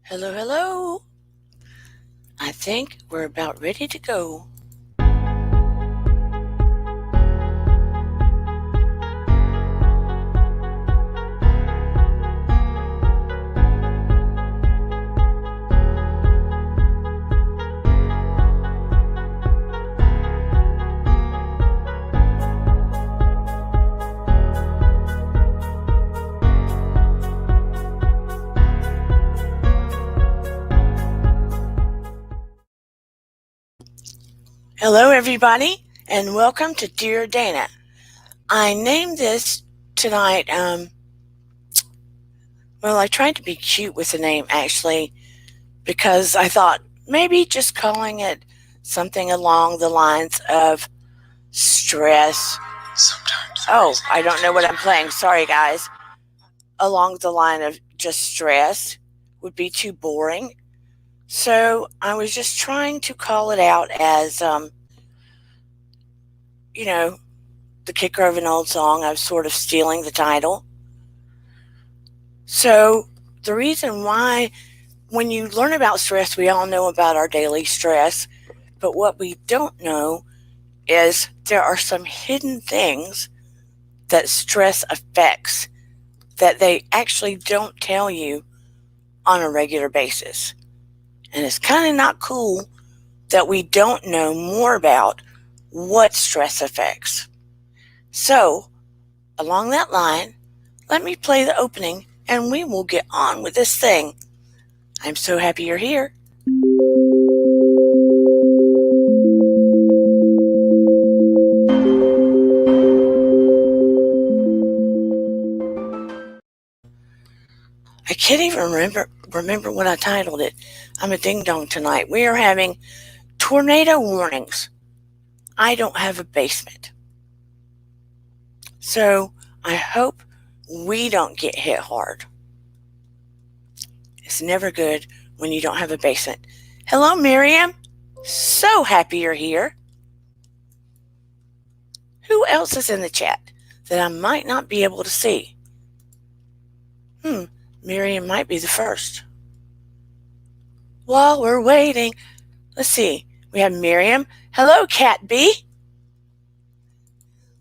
Hello, hello. I think we're about ready to go. Hello, everybody, and welcome to Dear Dana. I named this tonight, I tried to be cute with the name, actually, because I thought maybe just calling it something along the lines of stress. I don't know what I'm playing. Sorry, guys. Along the line of just stress would be too boring. So I was just trying to call it out as, the kicker of an old song. I was sort of stealing the title. So the reason why, when you learn about stress, we all know about our daily stress, but what we don't know is there are some hidden things that stress affects that they actually don't tell you on a regular basis. And it's kind of not cool that we don't know more about what stress affects. So, along that line, let me play the opening and we will get on with this thing. I'm so happy you're here. I can't even remember what I titled it. I'm a ding-dong tonight. We are having tornado warnings. I don't have a basement. So I hope we don't get hit hard. It's never good when you don't have a basement. Hello, Miriam. So happy you're here. Who else is in the chat that I might not be able to see? Miriam might be the first. While we're waiting, let's see. We have Miriam. Hello, Cat B.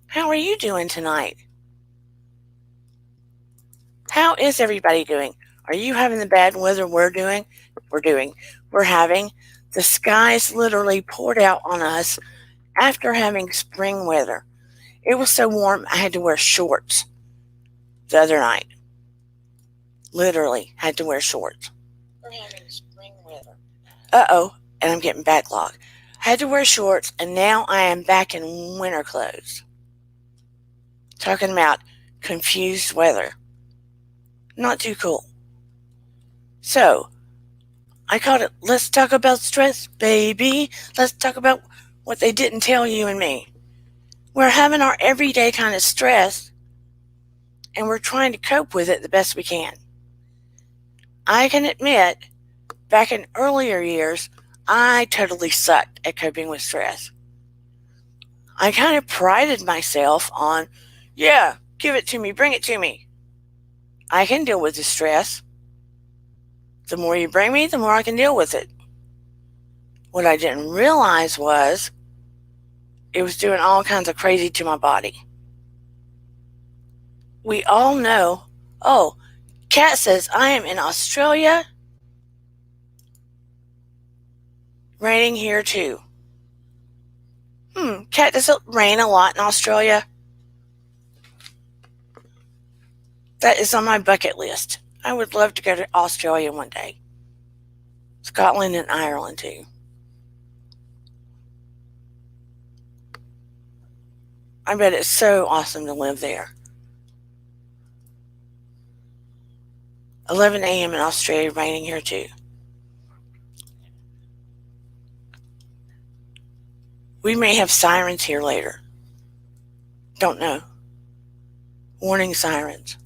How are you doing tonight? How is everybody doing? Are you having the bad weather we're having? The skies literally poured out on us after having spring weather. It was so warm I had to wear shorts the other night. Literally had to wear shorts. We're having spring weather. And I'm getting backlogged. I had to wear shorts, and now I am back in winter clothes. Talking about confused weather. Not too cool. So, I called it, let's talk about stress, baby. Let's talk about what they didn't tell you and me. We're having our everyday kind of stress, and we're trying to cope with it the best we can. I can admit, back in earlier years, I totally sucked at coping with stress. I kind of prided myself on, give it to me, bring it to me. I can deal with the stress. The more you bring me, the more I can deal with it. What I didn't realize was it was doing all kinds of crazy to my body. We all know, Kat says, I am in Australia. Raining here too. Kat, does it rain a lot in Australia? That is on my bucket list. I would love to go to Australia one day. Scotland and Ireland too. I bet it's so awesome to live there. 11 a.m. in Australia, raining here too. We may have sirens here later. Don't know. Warning sirens.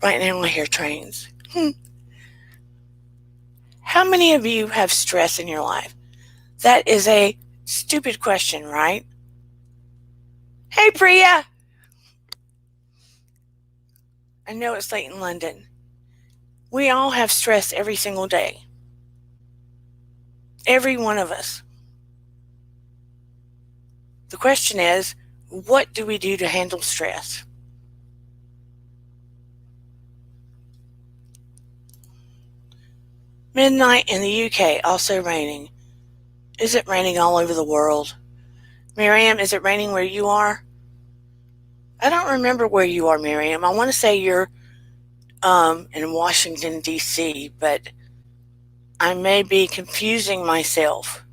Right now I hear trains. How many of you have stress in your life? That is a stupid question, right? Hey, Priya. I know it's late in London. We all have stress every single day. Every one of us. The question is, what do we do to handle stress? Midnight in the UK, also raining. Is it raining all over the world? Miriam, is it raining where you are? I don't remember where you are, Miriam. I want to say you're in Washington, D.C., but I may be confusing myself.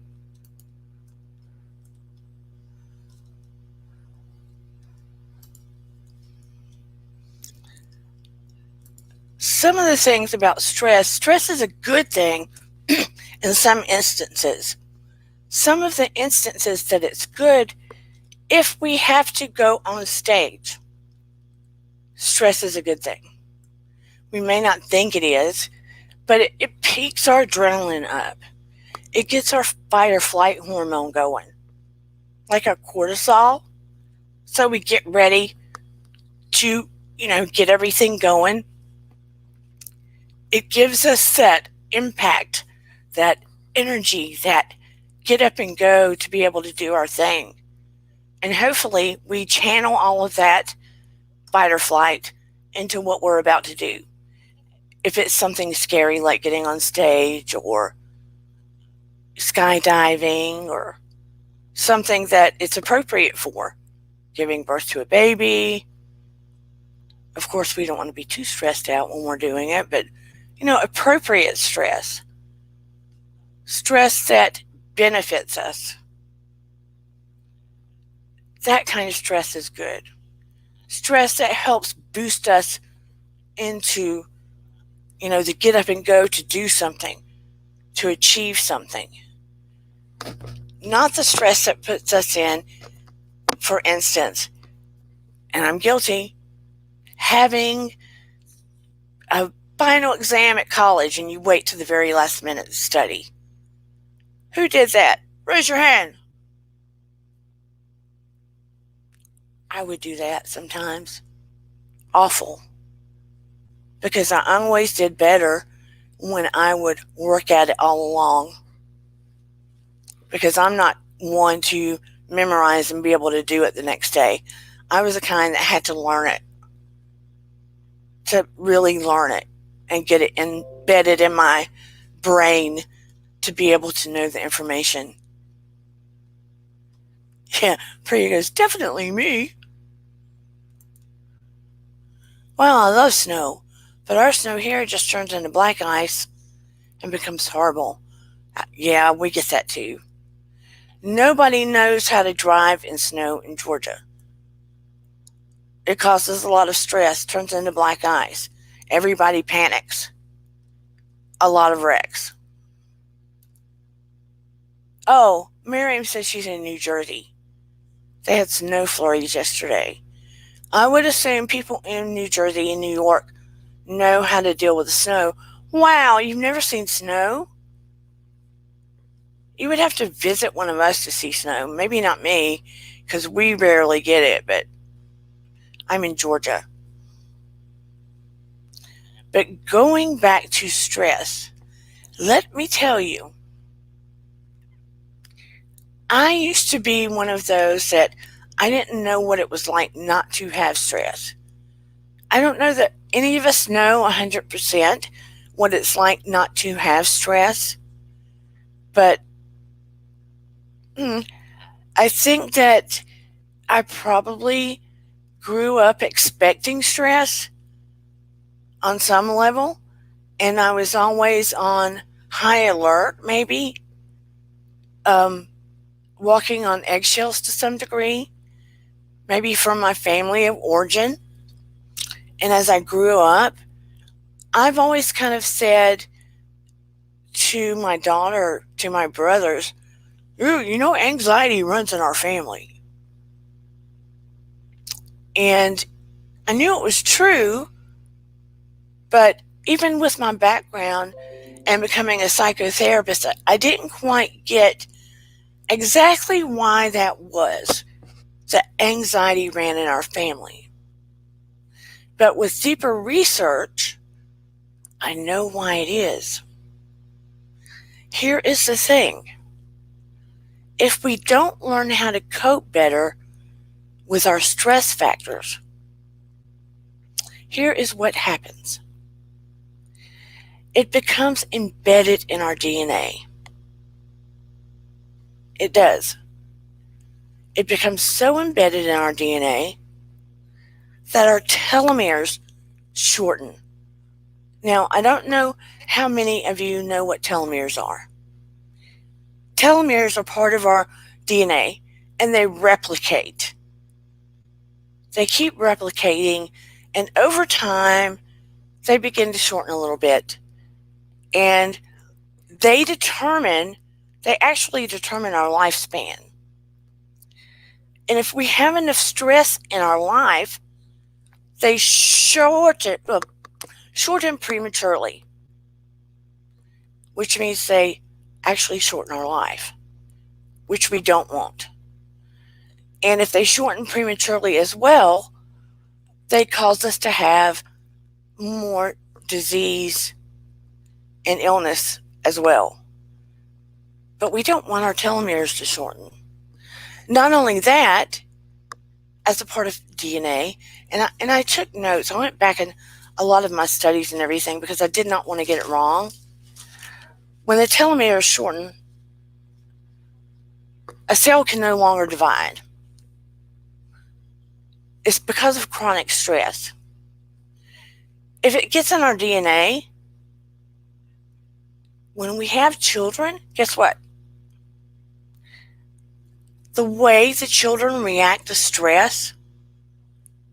Some of the things about stress is a good thing in some instances. Some of the instances that it's good, if we have to go on stage, stress is a good thing. We may not think it is, but it peaks our adrenaline up. It gets our fight or flight hormone going, like our cortisol. So we get ready to, get everything going. It gives us that impact, that energy, that get up and go to be able to do our thing. And hopefully we channel all of that fight or flight into what we're about to do. If it's something scary like getting on stage or skydiving or something that it's appropriate for, giving birth to a baby. Of course, we don't want to be too stressed out when we're doing it, but appropriate stress. Stress that benefits us. That kind of stress is good. Stress that helps boost us into, the get up and go to do something, to achieve something. Not the stress that puts us in, for instance, and I'm guilty, having a final exam at college and you wait to the very last minute to study. Who did that? Raise your hand. I would do that sometimes. Awful. Because I always did better when I would work at it all along. Because I'm not one to memorize and be able to do it the next day. I was the kind that had to learn it. To really learn it and get it embedded in my brain to be able to know the information. Yeah, Priya goes, definitely me. Well, I love snow, but our snow here just turns into black ice and becomes horrible. Yeah, we get that too. Nobody knows how to drive in snow in Georgia. It causes a lot of stress, turns into black ice. Everybody panics. A lot of wrecks. Oh, Miriam says she's in New Jersey. They had snow flurries yesterday. I would assume people in New Jersey and New York know how to deal with the snow. Wow, you've never seen snow? You would have to visit one of us to see snow. Maybe not me, because we rarely get it, but I'm in Georgia. But going back to stress, let me tell you, I used to be one of those that I didn't know what it was like not to have stress. I don't know that any of us know 100% what it's like not to have stress, but I think that I probably grew up expecting stress on some level, and I was always on high alert, maybe, walking on eggshells to some degree, maybe from my family of origin. And as I grew up, I've always kind of said to my daughter, to my brothers, ooh, anxiety runs in our family. And I knew it was true, but even with my background and becoming a psychotherapist, I didn't quite get exactly why that was, that anxiety ran in our family. But with deeper research, I know why it is. Here is the thing. If we don't learn how to cope better with our stress factors, here is what happens. It becomes embedded in our DNA. It does. It becomes so embedded in our DNA that our telomeres shorten. Now, I don't know how many of you know what telomeres are. Telomeres are part of our DNA, and they replicate. They keep replicating, and over time, they begin to shorten a little bit. And they actually determine our lifespan. And if we have enough stress in our life, they shorten prematurely, which means they actually shorten our life, which we don't want. And if they shorten prematurely as well, they cause us to have more disease and illness as well. But we don't want our telomeres to shorten. Not only that, as a part of DNA, and I took notes. I went back in a lot of my studies and everything because I did not want to get it wrong. When the telomeres shorten, a cell can no longer divide. It's because of chronic stress. If it gets in our DNA, when we have children, guess what? The way the children react to stress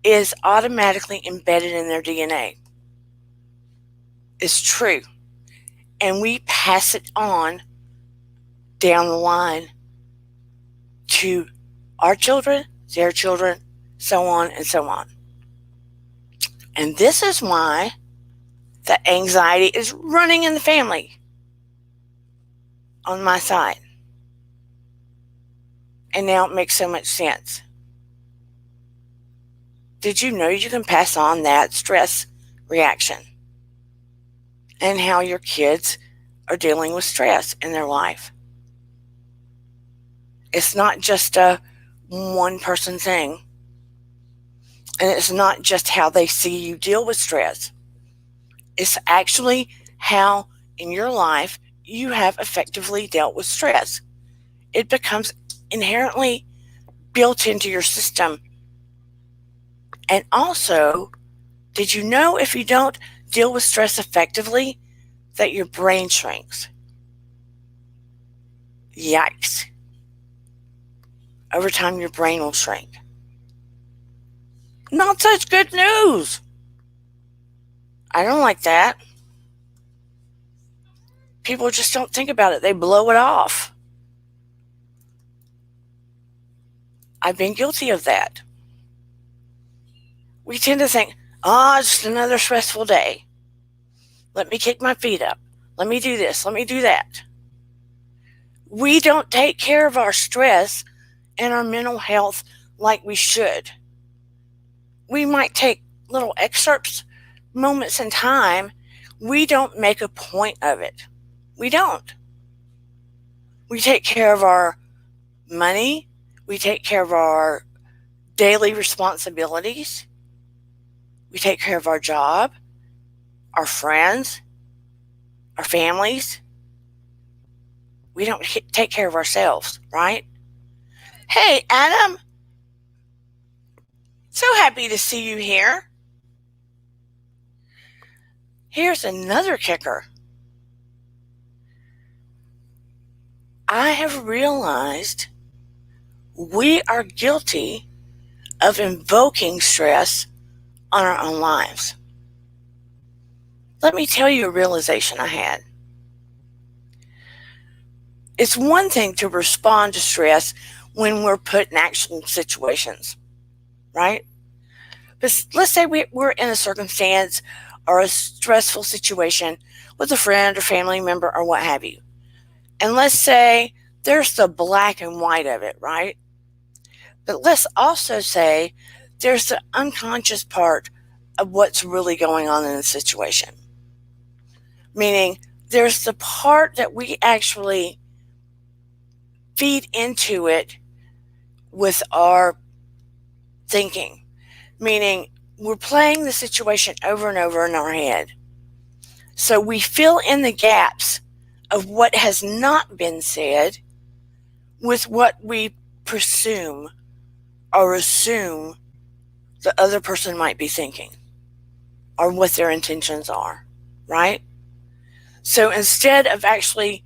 is automatically embedded in their DNA. It's true. And we pass it on down the line to our children, their children, so on and so on. And this is why the anxiety is running in the family on my side. And now it makes so much sense. Did you know you can pass on that stress reaction and how your kids are dealing with stress in their life? It's not just a one person thing. And it's not just how they see you deal with stress. It's actually how in your life you have effectively dealt with stress. It becomes inherently built into your system. And also, did you know if you don't deal with stress effectively, that your brain shrinks? Yikes. Over time, your brain will shrink. Not such good news. I don't like that. People just don't think about it. They blow it off. I've been guilty of that. We tend to think, just another stressful day. Let me kick my feet up. Let me do this. Let me do that. We don't take care of our stress and our mental health like we should. We might take little excerpts, moments in time. We don't make a point of it. We don't. We take care of our money. We take care of our daily responsibilities. We take care of our job, our friends, our families. We don't take care of ourselves, right? Hey, Adam. So happy to see you here. Here's another kicker. I have realized we are guilty of invoking stress on our own lives. Let me tell you a realization I had. It's one thing to respond to stress when we're put in action situations, right? But let's say we're in a circumstance or a stressful situation with a friend or family member or what have you. And let's say there's the black and white of it, right? But let's also say there's the unconscious part of what's really going on in the situation. meaning there's the part that we actually feed into it with our thinking, meaning we're playing the situation over and over in our head. So we fill in the gaps of what has not been said with what we presume or assume the other person might be thinking or what their intentions are, right? So instead of actually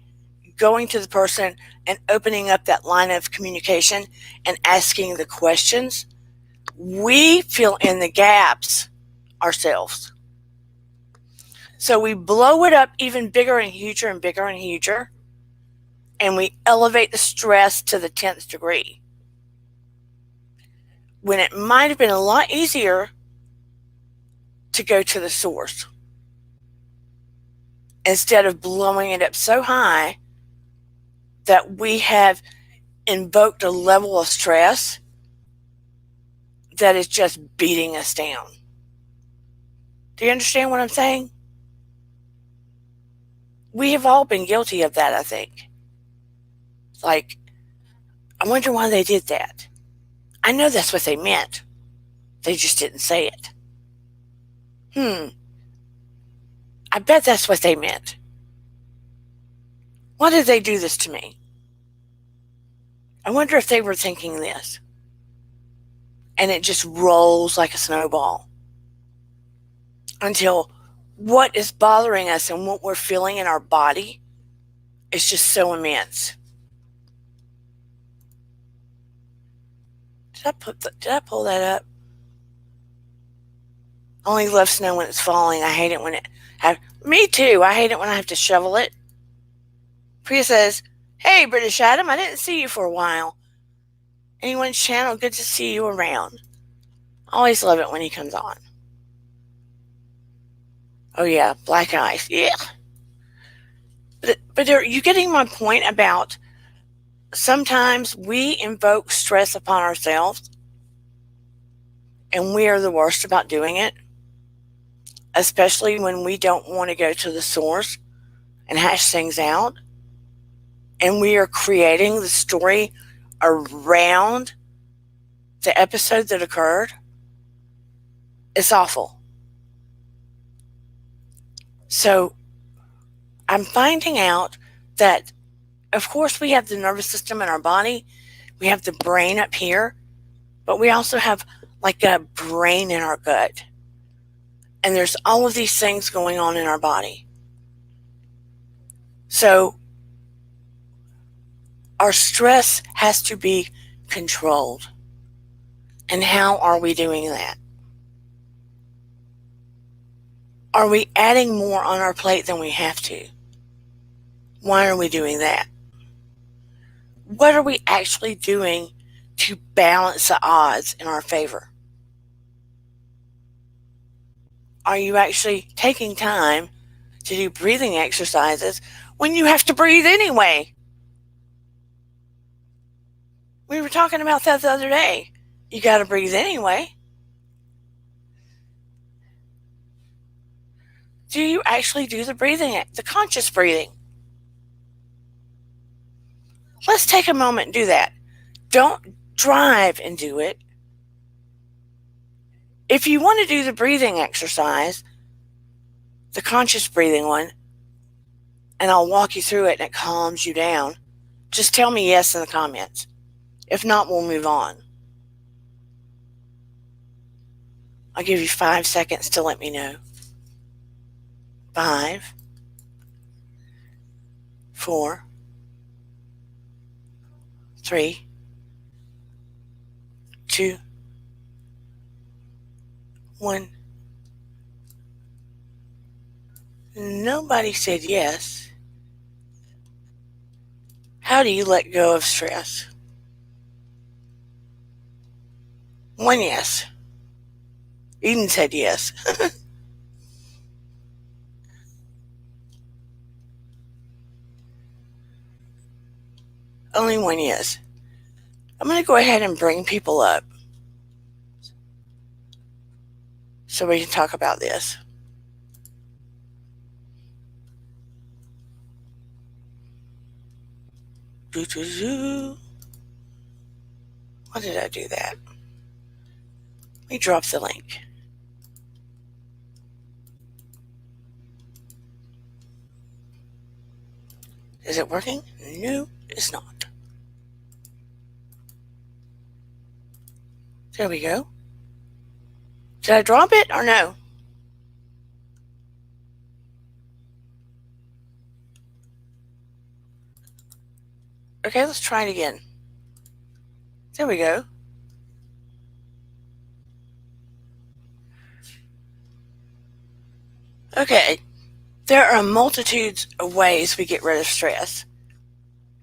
going to the person and opening up that line of communication and asking the questions, we fill in the gaps ourselves. So we blow it up even bigger and huger and bigger and huger, and we elevate the stress to the 10th degree. When it might have been a lot easier to go to the source instead of blowing it up so high that we have invoked a level of stress that is just beating us down. Do you understand what I'm saying? We have all been guilty of that, I think. Like, I wonder why they did that. I know that's what they meant. They just didn't say it. I bet that's what they meant. Why did they do this to me? I wonder if they were thinking this. And it just rolls like a snowball until what is bothering us and what we're feeling in our body is just so immense. Did I pull that up? Only love snow when it's falling. I hate it when it me too. I hate it when I have to shovel it. Priya says, "Hey, British Adam, I didn't see you for a while. Anyone's channel, good to see you around. Always love it when he comes on." Oh yeah, black eyes. Yeah. But are you getting my point about sometimes we invoke stress upon ourselves and we are the worst about doing it, especially when we don't want to go to the source and hash things out, and we are creating the story around the episode that occurred. It's awful. So I'm finding out that, of course, we have the nervous system in our body, we have the brain up here, but we also have like a brain in our gut. And there's all of these things going on in our body. So our stress has to be controlled. And how are we doing that? Are we adding more on our plate than we have to? Why are we doing that? What are we actually doing to balance the odds in our favor? Are you actually taking time to do breathing exercises when you have to breathe anyway? We were talking about that the other day. You got to breathe anyway. Do you actually do the breathing, the conscious breathing? Let's take a moment and do that. Don't drive and do it. If you want to do the breathing exercise, the conscious breathing one, and I'll walk you through it and it calms you down, just tell me yes in the comments. If not, we'll move on. I'll give you 5 seconds to let me know. 5, 4, 3, 2, 1. Nobody said yes. How do you let go of stress? 1 yes. Eden said yes. Only 1 yes. I'm going to go ahead and bring people up so we can talk about this. Why did I do that? Let me drop the link. Is it working? No, it's not. There we go. Did I drop it or no? Okay, let's try it again. There we go. Okay, there are multitudes of ways we get rid of stress.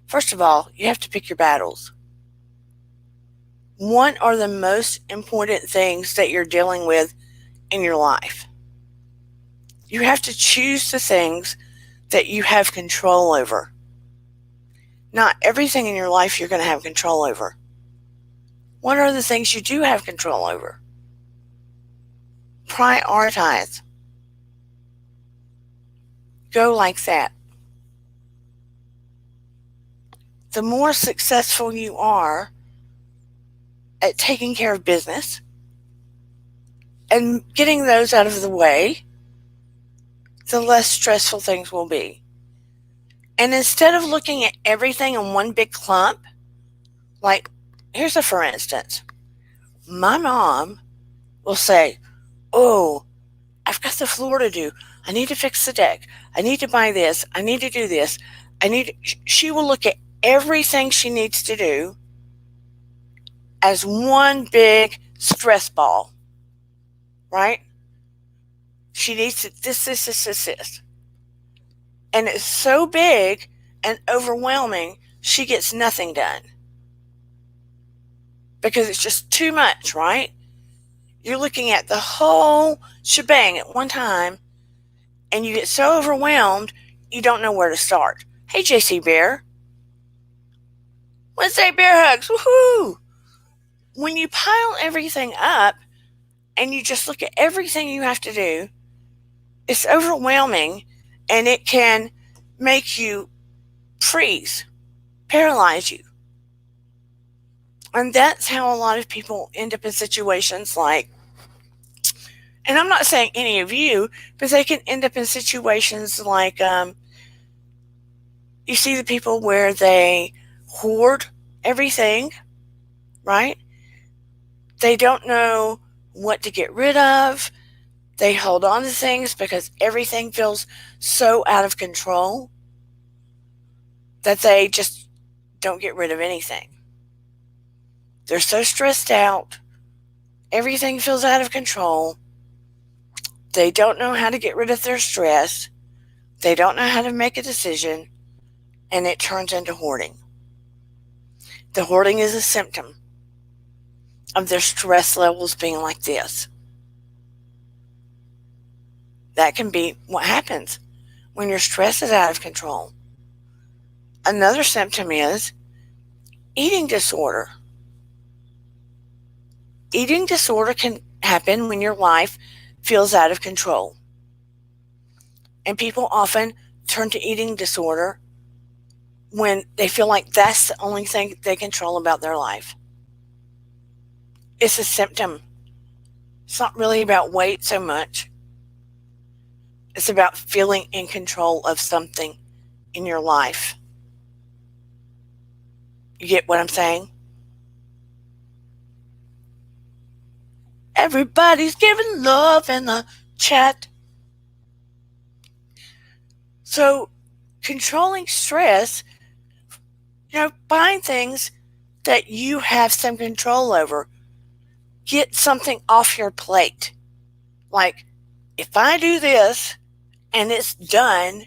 First of all, you have to pick your battles. What are the most important things that you're dealing with in your life? You have to choose the things that you have control over. Not everything in your life you're going to have control over. What are the things you do have control over? Prioritize. Go like that. The more successful you are at taking care of business and getting those out of the way, the less stressful things will be. And instead of looking at everything in one big clump, like, here's a for instance. My mom will say, oh, I've got the floor to do. I need to fix the deck. I need to buy this. I need to do this. She will look at everything she needs to do as one big stress ball, right? She needs to this. And it's so big and overwhelming, she gets nothing done. Because it's just too much, right? You're looking at the whole shebang at one time, and you get so overwhelmed, you don't know where to start. Hey, JC Bear. Wednesday Bear Hugs. Woohoo! When you pile everything up and you just look at everything you have to do, it's overwhelming, and it can make you freeze, paralyze you. And that's how a lot of people end up in situations like, and I'm not saying any of you, but they can end up in situations like, you see the people where they hoard everything, right? They don't know what to get rid of. They hold on to things because everything feels so out of control that they just don't get rid of anything. They're so stressed out. Everything feels out of control. They don't know how to get rid of their stress. They don't know how to make a decision, and it turns into hoarding. The hoarding is a symptom of their stress levels being like this. That can be what happens when your stress is out of control. Another symptom is eating disorder. Eating disorder can happen when your life feels out of control. And people often turn to eating disorder when they feel like that's the only thing they control about their life. It's a symptom. It's not really about weight so much. It's about feeling in control of something in your life. You get what I'm saying? Everybody's giving love in the chat. So, controlling stress, find things that you have some control over. Get something off your plate. Like, if I do this and it's done,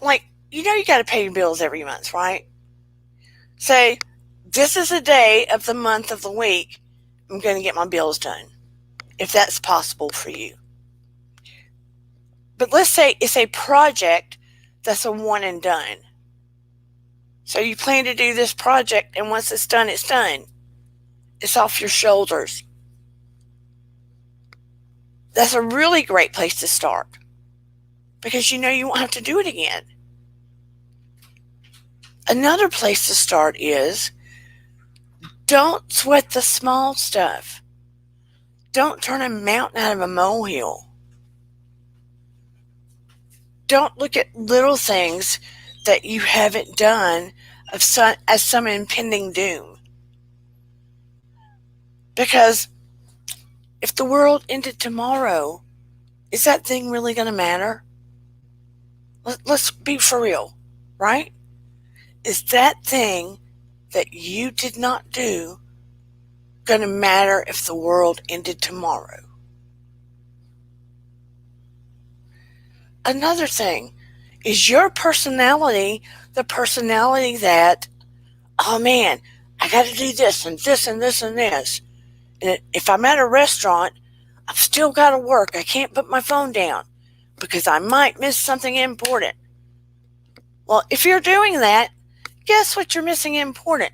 like, you got to pay your bills every month, right? Say, this is a day of the month of the week I'm going to get my bills done, if that's possible for you. But let's say it's a project that's a one and done. So you plan to do this project, and once it's done, it's done. It's off your shoulders. That's a really great place to start, because you won't have to do it again. Another place to start is don't sweat the small stuff. Don't turn a mountain out of a molehill. Don't look at little things that you haven't done as some impending doom. Because if the world ended tomorrow, is that thing really going to matter? Let's be for real, right? Is that thing that you did not do going to matter if the world ended tomorrow? Another thing, is your personality the personality that, oh man, I got to do this and this and this and this. And if I'm at a restaurant, I've still got to work. I can't put my phone down because I might miss something important. Well, if you're doing that, guess what you're missing important?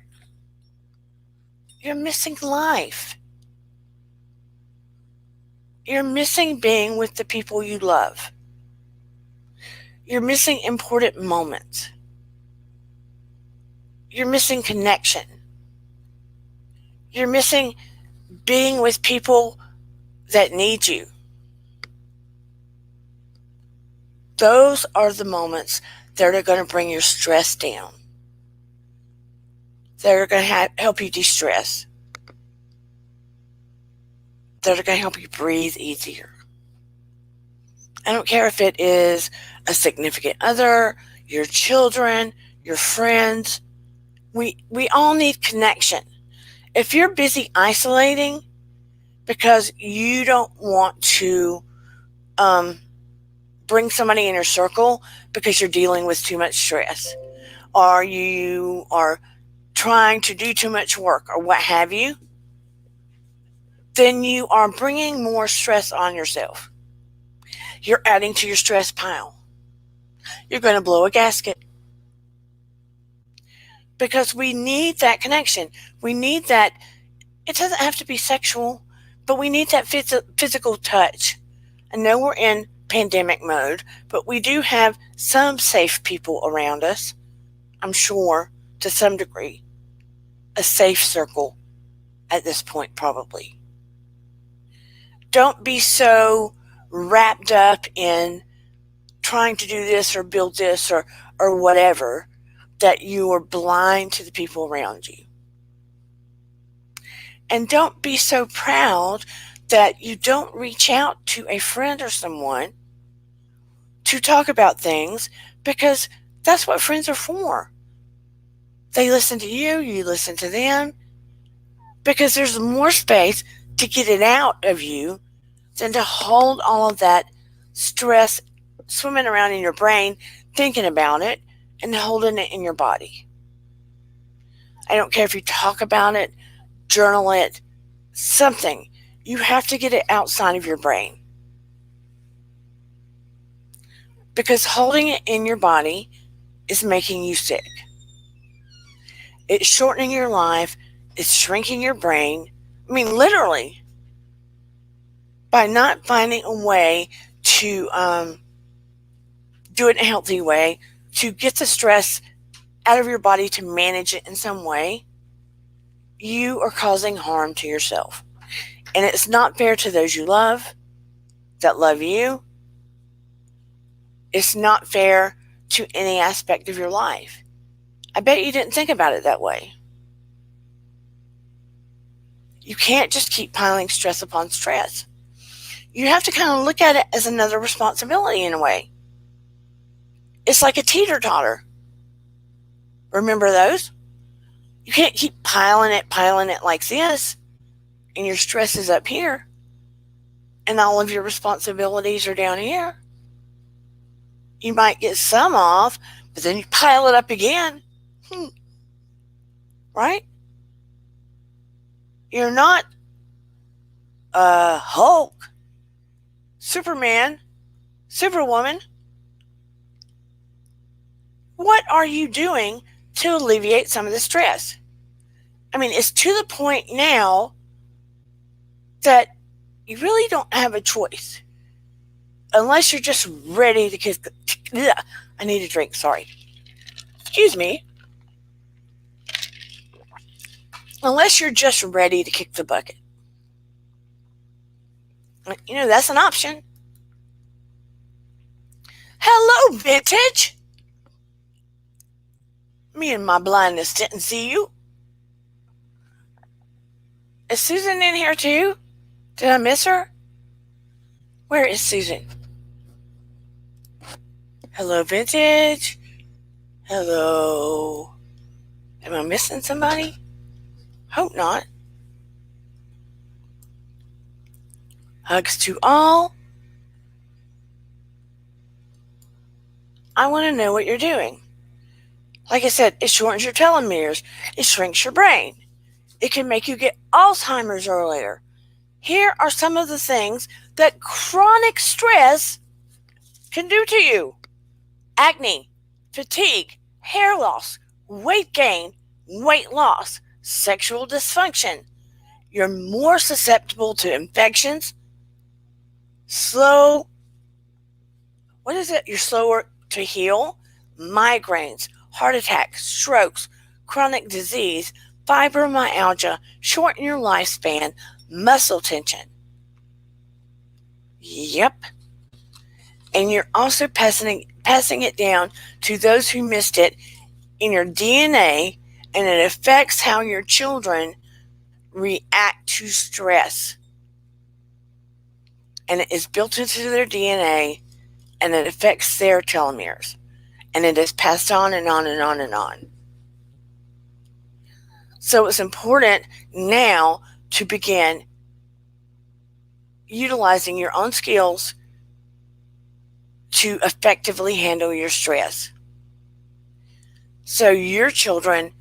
You're missing life. You're missing being with the people you love. You're missing important moments. You're missing connection. You're missing being with people that need you. Those are the moments that are going to bring your stress down. That are going to help you de-stress. That are going to help you breathe easier. I don't care if it is a significant other, your children, your friends. We all need connection. If you're busy isolating because you don't want to bring somebody in your circle because you're dealing with too much stress, or you are trying to do too much work, or what have you, then you are bringing more stress on yourself. You're adding to your stress pile. You're going to blow a gasket. Because we need that connection. We need that. It doesn't have to be sexual, but we need that physical touch. I know we're in pandemic mode, but we do have some safe people around us. I'm sure, to some degree, a safe circle at this point, probably. Don't be so wrapped up in trying to do this or build this or whatever that you are blind to the people around you. And don't be so proud that you don't reach out to a friend or someone to talk about things, because that's what friends are for. They listen to you, you listen to them, because there's more space to get it out of you than to hold all of that stress swimming around in your brain, thinking about it, and holding it in your body. I don't care if you talk about it, journal it, something. You have to get it outside of your brain. Because holding it in your body is making you sick. It's shortening your life. It's shrinking your brain. I mean, literally. By not finding a way to do it in a healthy way, to get the stress out of your body, to manage it in some way, you are causing harm to yourself. And it's not fair to those you love, that love you. It's not fair to any aspect of your life. I bet you didn't think about it that way. You can't just keep piling stress upon stress. You have to kind of look at it as another responsibility in a way. It's like a teeter-totter. Remember those? You can't keep piling it like this, and your stress is up here, and all of your responsibilities are down here. You might get some off, but then you pile it up again. Right? You're not Hulk, Superman, Superwoman. What are you doing to alleviate some of the stress? I mean, it's to the point now that you really don't have a choice. Unless you're just ready to kiss. I need a drink, sorry. Excuse me. unless you're just ready to kick the bucket. That's an option. Hello, vintage. Me and my blindness didn't see you. Is Susan in here too? Did I miss her? Where is Susan? Hello, vintage. Hello. Am I missing somebody? Hope not. Hugs to all. I want to know what you're doing. Like I said, it shortens your telomeres. It shrinks your brain. It can make you get Alzheimer's earlier. Here are some of the things that chronic stress can do to you. Acne, fatigue, hair loss, weight gain, weight loss, sexual dysfunction. You're more susceptible to infections, you're slower to heal, migraines, heart attacks, strokes, chronic disease, fibromyalgia, shorten your lifespan, muscle tension. Yep. And you're also passing it down to those who missed it in your DNA, and it affects how your children react to stress. And it is built into their DNA, and it affects their telomeres. And it is passed on and on and on and on. So it's important now to begin utilizing your own skills to effectively handle your stress. So your children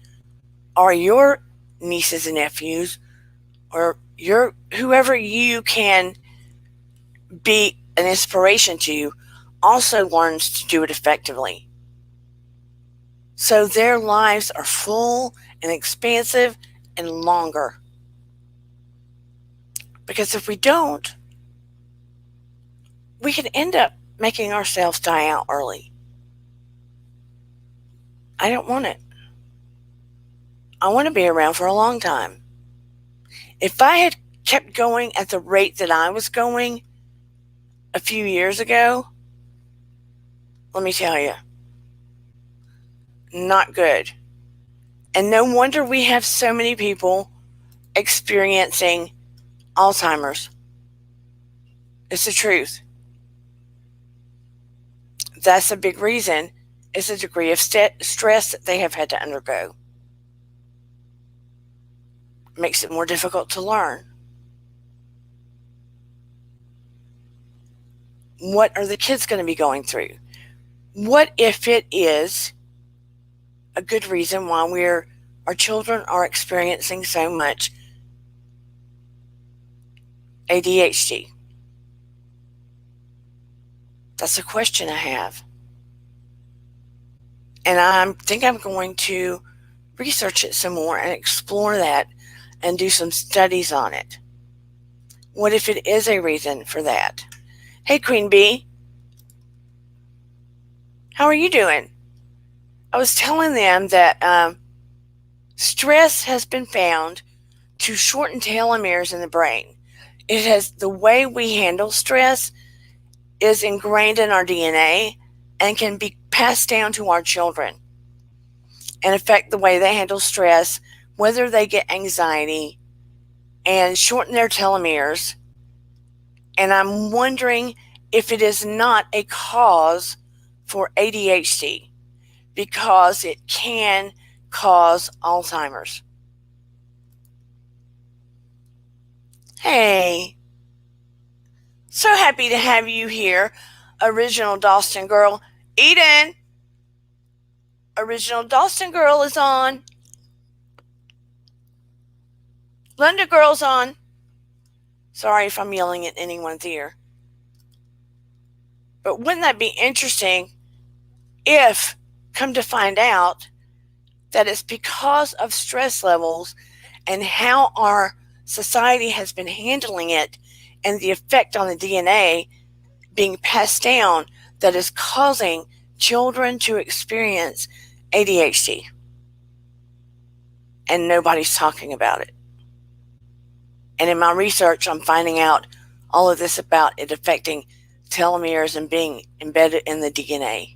are your nieces and nephews, or whoever you can be an inspiration to, also learns to do it effectively. So their lives are full and expansive and longer. Because if we don't, we could end up making ourselves die out early. I don't want it. I want to be around for a long time. If I had kept going at the rate that I was going a few years ago, let me tell you, not good. And no wonder we have so many people experiencing Alzheimer's. It's the truth. That's a big reason. It's a degree of stress that they have had to undergo. It makes it more difficult to learn. What are the kids going to be going through? What if it is a good reason why our children are experiencing so much ADHD? That's a question I have. And I think I'm going to research it some more and explore that and do some studies on it. What if it is a reason for that? Hey, Queen Bee. How are you doing? I was telling them that stress has been found to shorten telomeres in the brain. The way we handle stress is ingrained in our DNA and can be passed down to our children and affect the way they handle stress, whether they get anxiety, and shorten their telomeres. And I'm wondering if it is not a cause for ADHD, because it can cause Alzheimer's. Hey, so happy to have you here, original Dawson girl. Eden, original Dawson girl is on. Linda girl's on. Sorry if I'm yelling at anyone's ear. But wouldn't that be interesting if, come to find out, that it's because of stress levels and how our society has been handling it and the effect on the DNA being passed down that is causing children to experience ADHD and nobody's talking about it. And in my research, I'm finding out all of this about it affecting telomeres and being embedded in the DNA.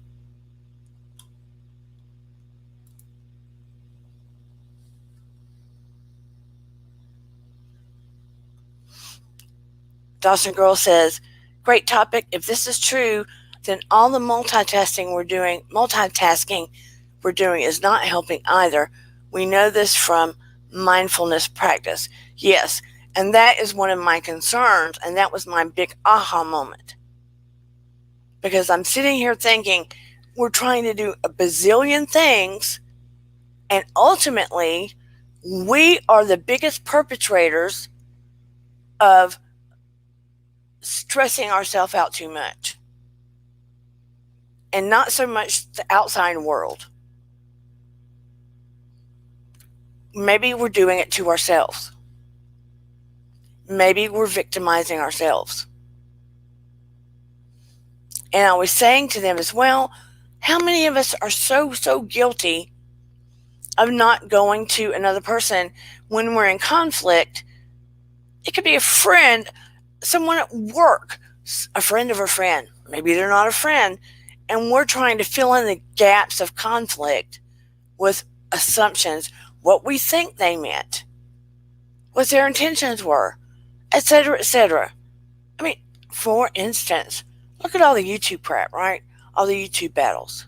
Dawson Girl says, great topic. If this is true, then all the multitasking we're doing is not helping either. We know this from mindfulness practice. Yes, and that is one of my concerns, and that was my big aha moment. Because I'm sitting here thinking, we're trying to do a bazillion things, and ultimately, we are the biggest perpetrators of stressing ourselves out too much. And not so much the outside world. Maybe we're doing it to ourselves. Maybe we're victimizing ourselves. And I was saying to them as well, how many of us are so guilty of not going to another person when we're in conflict? It could be a friend, someone at work, a friend of a friend. Maybe they're not a friend. And we're trying to fill in the gaps of conflict with assumptions, what we think they meant, what their intentions were, etc., etc. I mean, for instance, look at all the YouTube crap, right? All the YouTube battles.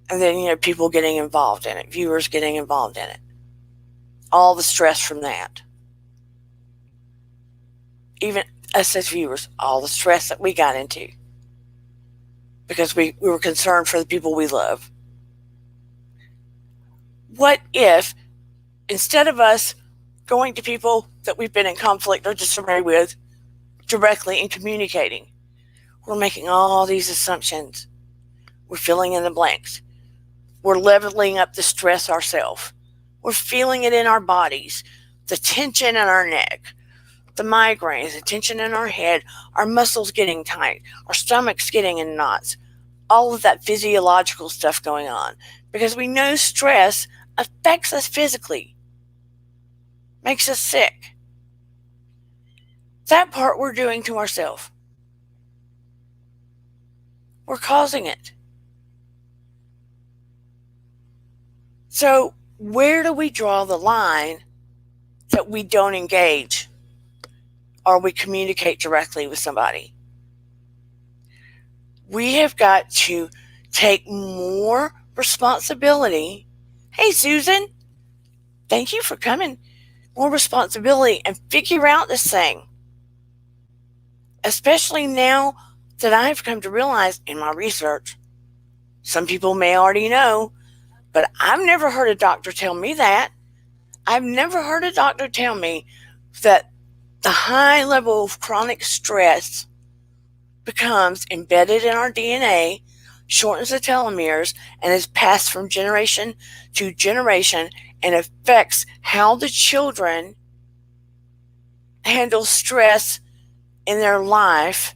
And then, people getting involved in it, viewers getting involved in it. All the stress from that. Even us as viewers, all the stress that we got into. Because we were concerned for the people we love. What if, instead of us going to people that we've been in conflict or disarray with directly and communicating, we're making all these assumptions. We're filling in the blanks. We're leveling up the stress ourselves. We're feeling it in our bodies, the tension in our neck, the migraines, the tension in our head, our muscles getting tight, our stomachs getting in knots, all of that physiological stuff going on. Because we know stress affects us physically, makes us sick. That part we're doing to ourselves. We're causing it. So where do we draw the line that we don't engage or we communicate directly with somebody? We have got to take more responsibility. Hey, Susan, thank you for coming. More responsibility and figure out this thing. Especially now that I've come to realize in my research, some people may already know, but I've never heard a doctor tell me that. I've never heard a doctor tell me that the high level of chronic stress becomes embedded in our DNA, shortens the telomeres, and is passed from generation to generation and affects how the children handle stress in their life,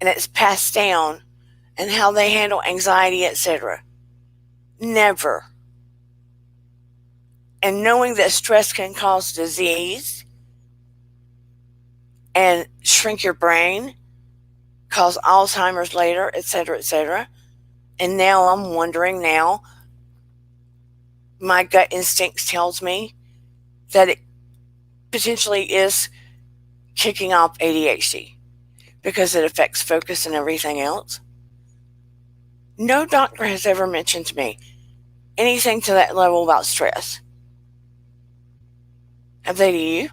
and it's passed down, and how they handle anxiety, etc. Never. And knowing that stress can cause disease and shrink your brain, cause Alzheimer's later, etc., etc. And now I'm wondering now, my gut instinct tells me that it potentially is kicking off ADHD because it affects focus and everything else. No doctor has ever mentioned to me anything to that level about stress. Have they to you?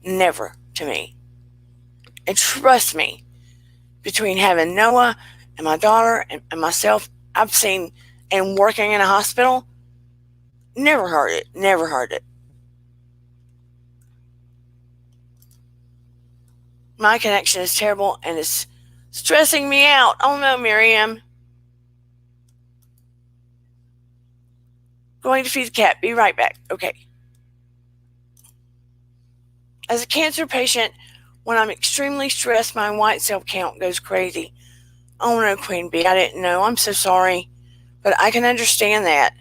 Never to me. And trust me, between having Noah and my daughter and myself, I've seen, and working in a hospital, never heard it. Never heard it. My connection is terrible and it's stressing me out. Oh no, Miriam. Going to feed the cat. Be right back. Okay. As a cancer patient, when I'm extremely stressed, my white cell count goes crazy. Oh no, Queen Bee, I didn't know. I'm so sorry. But I can understand that.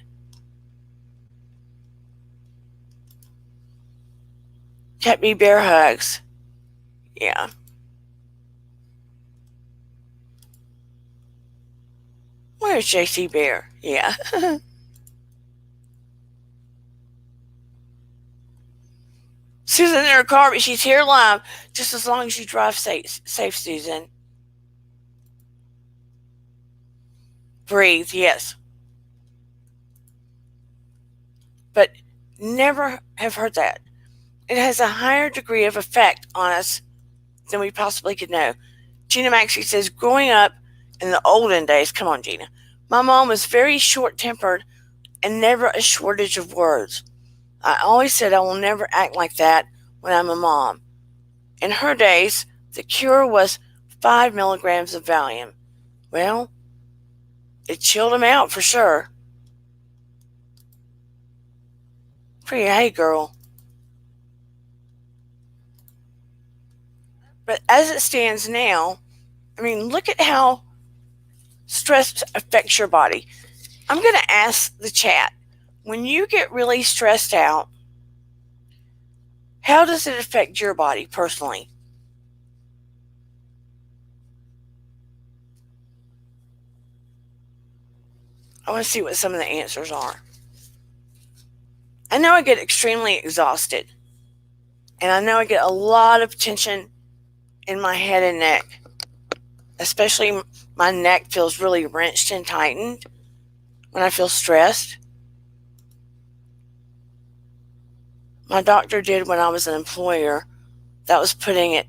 Cat B bear hugs. Yeah. Where's JC Bear? Yeah. Susan in her car, but she's here live. Just as long as you drive safe, Susan. Breathe, yes. But never have heard that. It has a higher degree of effect on us than we possibly could know. Gina Maxie says, growing up in the olden days, come on, Gina, my mom was very short tempered and never a shortage of words. I always said I will never act like that when I'm a mom. In her days, the cure was 5 milligrams of Valium. Well, it chilled him out for sure. Pretty hey, girl. But as it stands now, I mean, look at how stress affects your body. I'm going to ask the chat, when you get really stressed out, how does it affect your body personally? I want to see what some of the answers are. I know I get extremely exhausted, and I know I get a lot of tension in my head and neck. Especially my neck feels really wrenched and tightened when I feel stressed. My doctor did when I was an employer. That was putting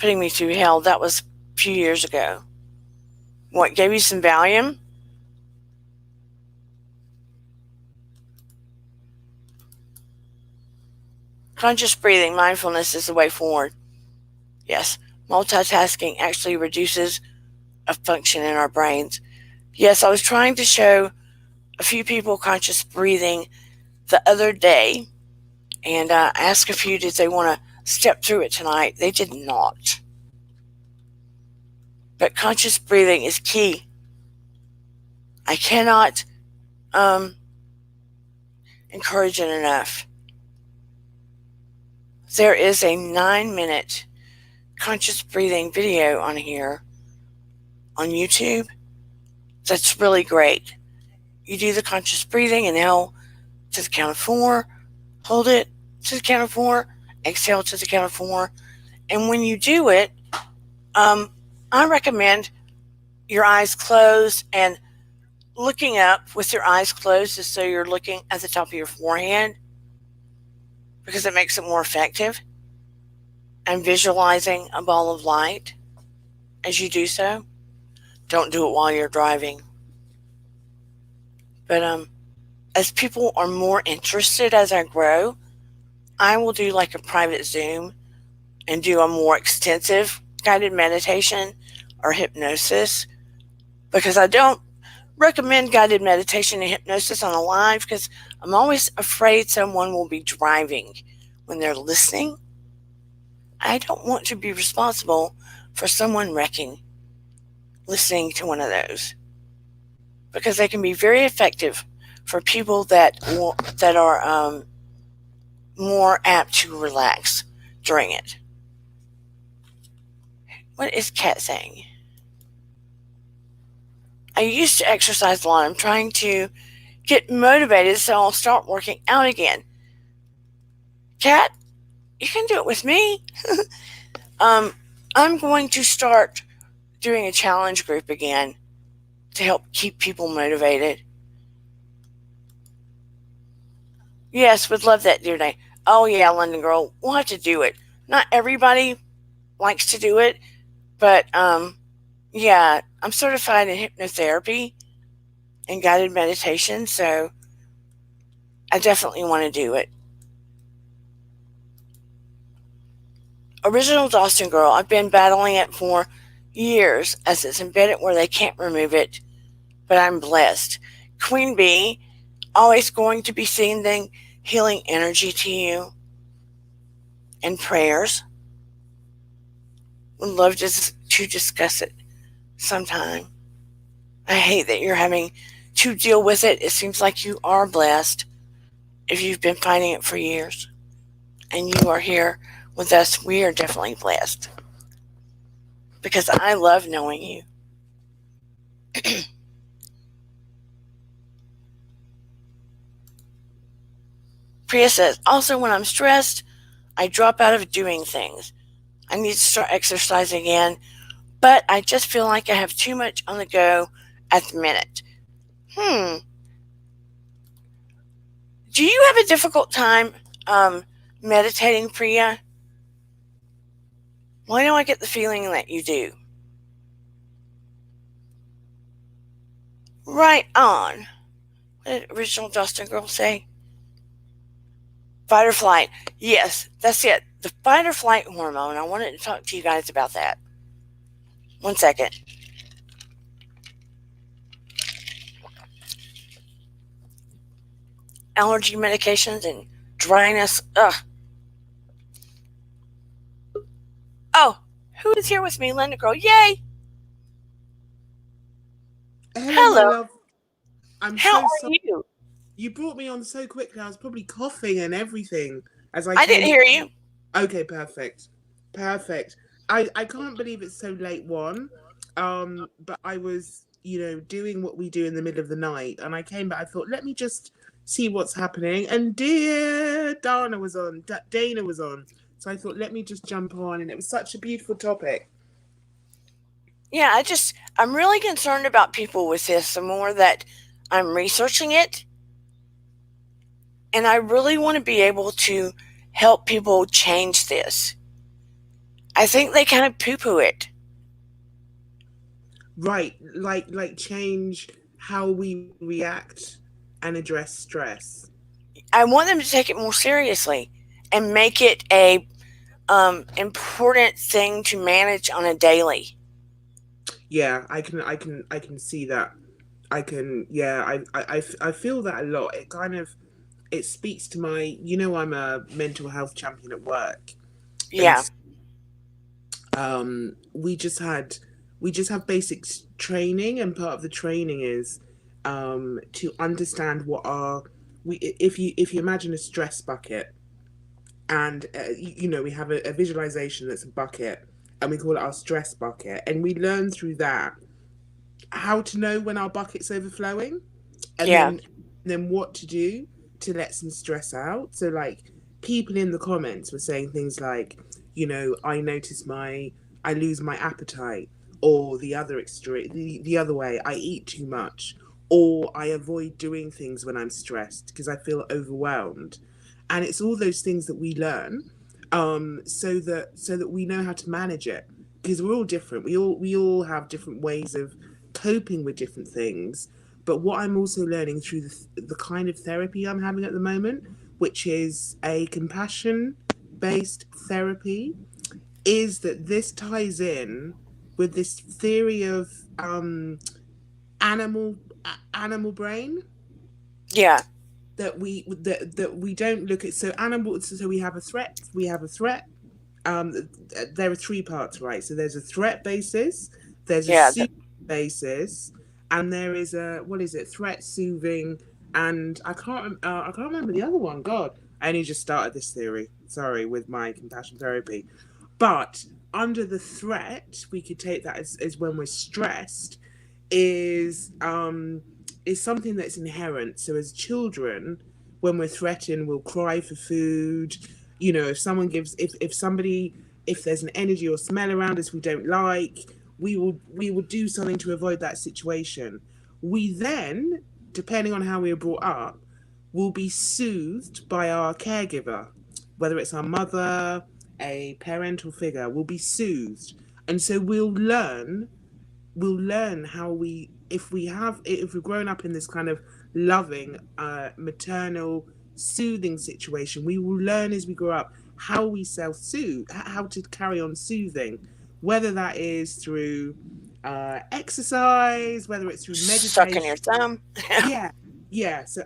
me through hell. That was a few years ago. What, gave you some Valium? Conscious breathing, mindfulness is the way forward. Yes, multitasking actually reduces a function in our brains. Yes, I was trying to show a few people conscious breathing the other day, and I asked a few, did they want to step through it tonight? They did not. But conscious breathing is key. I cannot encourage it enough. There is a 9-minute conscious breathing video on here on YouTube that's really great. You do the conscious breathing, inhale to the count of 4, hold it to the count of 4, exhale to the count of 4. And when you do it, I recommend your eyes closed and looking up with your eyes closed as though you're looking at the top of your forehead, because it makes it more effective, and visualizing a ball of light as you do so. Don't do it while you're driving. But as people are more interested as I grow, I will do like a private Zoom and do a more extensive guided meditation or hypnosis, because I don't recommend guided meditation and hypnosis on a live, because I'm always afraid someone will be driving when they're listening. I don't want to be responsible for someone wrecking listening to one of those, because they can be very effective for people that are more apt to relax during it. What is Kat saying? I used to exercise a lot. I'm trying to get motivated so I'll start working out again. Kat, you can do it with me. I'm going to start doing a challenge group again to help keep people motivated. Yes, would love that, dear day. Oh yeah, London girl, we'll have to do it. Not everybody likes to do it, but yeah, I'm certified in hypnotherapy and guided meditation, so I definitely want to do it. Original Dawson girl, I've been battling it for years as it's embedded where they can't remove it, but I'm blessed. Queen Bee, always going to be sending healing energy to you and prayers. Would love to discuss it sometime. I hate that you're having to deal with it. It seems like you are blessed if you've been fighting it for years and you are here with us. We are definitely blessed because I love knowing you. Priya says, also when I'm stressed, I drop out of doing things. I need to start exercising again, but I just feel like I have too much on the go at the minute. Do you have a difficult time meditating, Priya? Why do I get the feeling that you do? Right on. What did original Dustin Girl say? Fight or flight. Yes, that's it. The fight or flight hormone. I wanted to talk to you guys about that. 1 second. Allergy medications and dryness. Ugh. Oh, who is here with me? Linda Girl. Yay! Hello, my Hello. love. I'm How so are sorry. you? You brought me on so quickly. I was probably coughing and everything as I I didn't came. hear you. Okay, perfect. Perfect. I can't believe it's so late one. But I was, doing what we do in the middle of the night and I came back, I thought, let me just see what's happening. And dear Dana was on, Dana was on. So I thought, let me just jump on, and it was such a beautiful topic. Yeah, I'm really concerned about people with this. The more that I'm researching it, and I really want to be able to help people change this. I think they kind of poo poo it. Right, like change how we react and address stress. I want them to take it more seriously and make it a important thing to manage on a daily. Yeah, I can see that. I can, yeah, I feel that a lot. It kind of, it speaks to my, I'm a mental health champion at work, and Yeah, we just have basic training, and part of the training is to understand what our, we if you imagine a stress bucket, and we have a visualization that's a bucket, and we call it our stress bucket, and we learn through that how to know when our bucket's overflowing, and yeah, then what to do to let some stress out. So like, people in the comments were saying things like, I notice I lose my appetite, or the other extreme, the other way, I eat too much, or I avoid doing things when I'm stressed because I feel overwhelmed. And it's all those things that we learn, so that we know how to manage it, because we're all different. We all have different ways of coping with different things. But what I'm also learning through the kind of therapy I'm having at the moment, which is a compassion based therapy, is that this ties in with this theory of animal animal brain, yeah, that we don't look at. So animals, so we have a threat. There are three parts, right? So there's a threat basis, there's a yeah. soothing basis, and there is a, what is it, threat, soothing, and I can't remember the other one. God, I only just started this theory. Sorry, with my compassion therapy. But under the threat, we could take that as when we're stressed, is something that's inherent. So as children, when we're threatened, we'll cry for food. If someone gives, if somebody, if there's an energy or smell around us we don't like, we will do something to avoid that situation. We then, depending on how we were brought up, will be soothed by our caregiver, whether it's our mother, a parental figure, will be soothed. And so we'll learn how we, if we've grown up in this kind of loving, maternal, soothing situation, we will learn as we grow up how we self-soothe, how to carry on soothing, whether that is through exercise, whether it's through Sucking your meditation. thumb. Yeah, yeah. So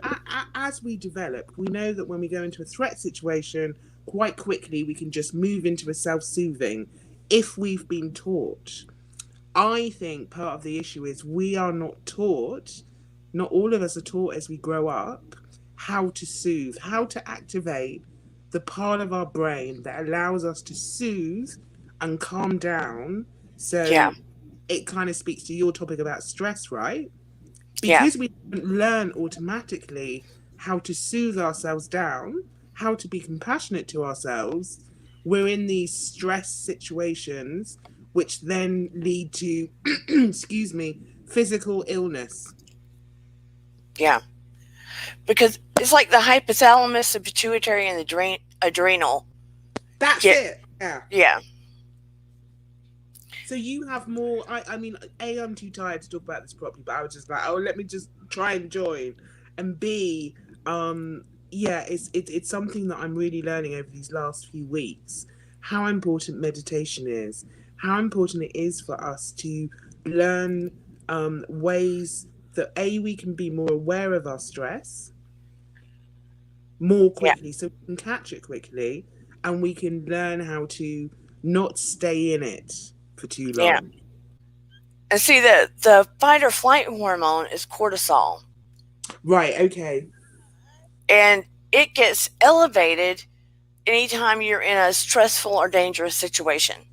as we develop, we know that when we go into a threat situation, quite quickly we can just move into a self-soothing if we've been taught. I think part of the issue is we are not taught not all of us are taught as we grow up how to soothe, how to activate the part of our brain that allows us to soothe and calm down. Yeah. So it kind of speaks to your topic about stress, right? Yeah. Because we don't learn automatically how to soothe ourselves down, how to be compassionate to ourselves, we're in these stress situations which then lead to, excuse me, physical illness. Yeah. Because it's like the hypothalamus, the pituitary, and the adrenal That's get. it. Yeah. Yeah. So you have more. I mean, A, I'm too tired to talk about this properly, but I was just like, oh, let me just try and join. And B, yeah, it's something that I'm really learning over these last few weeks. How important meditation is, how important it is for us to learn ways that A, we can be more aware of our stress more Yeah. quickly, so we can catch it quickly, and we can learn how to not stay in it for too Yeah. long. And see, the fight or flight hormone is cortisol, Right, okay. and it gets elevated anytime you're in a stressful or dangerous situation.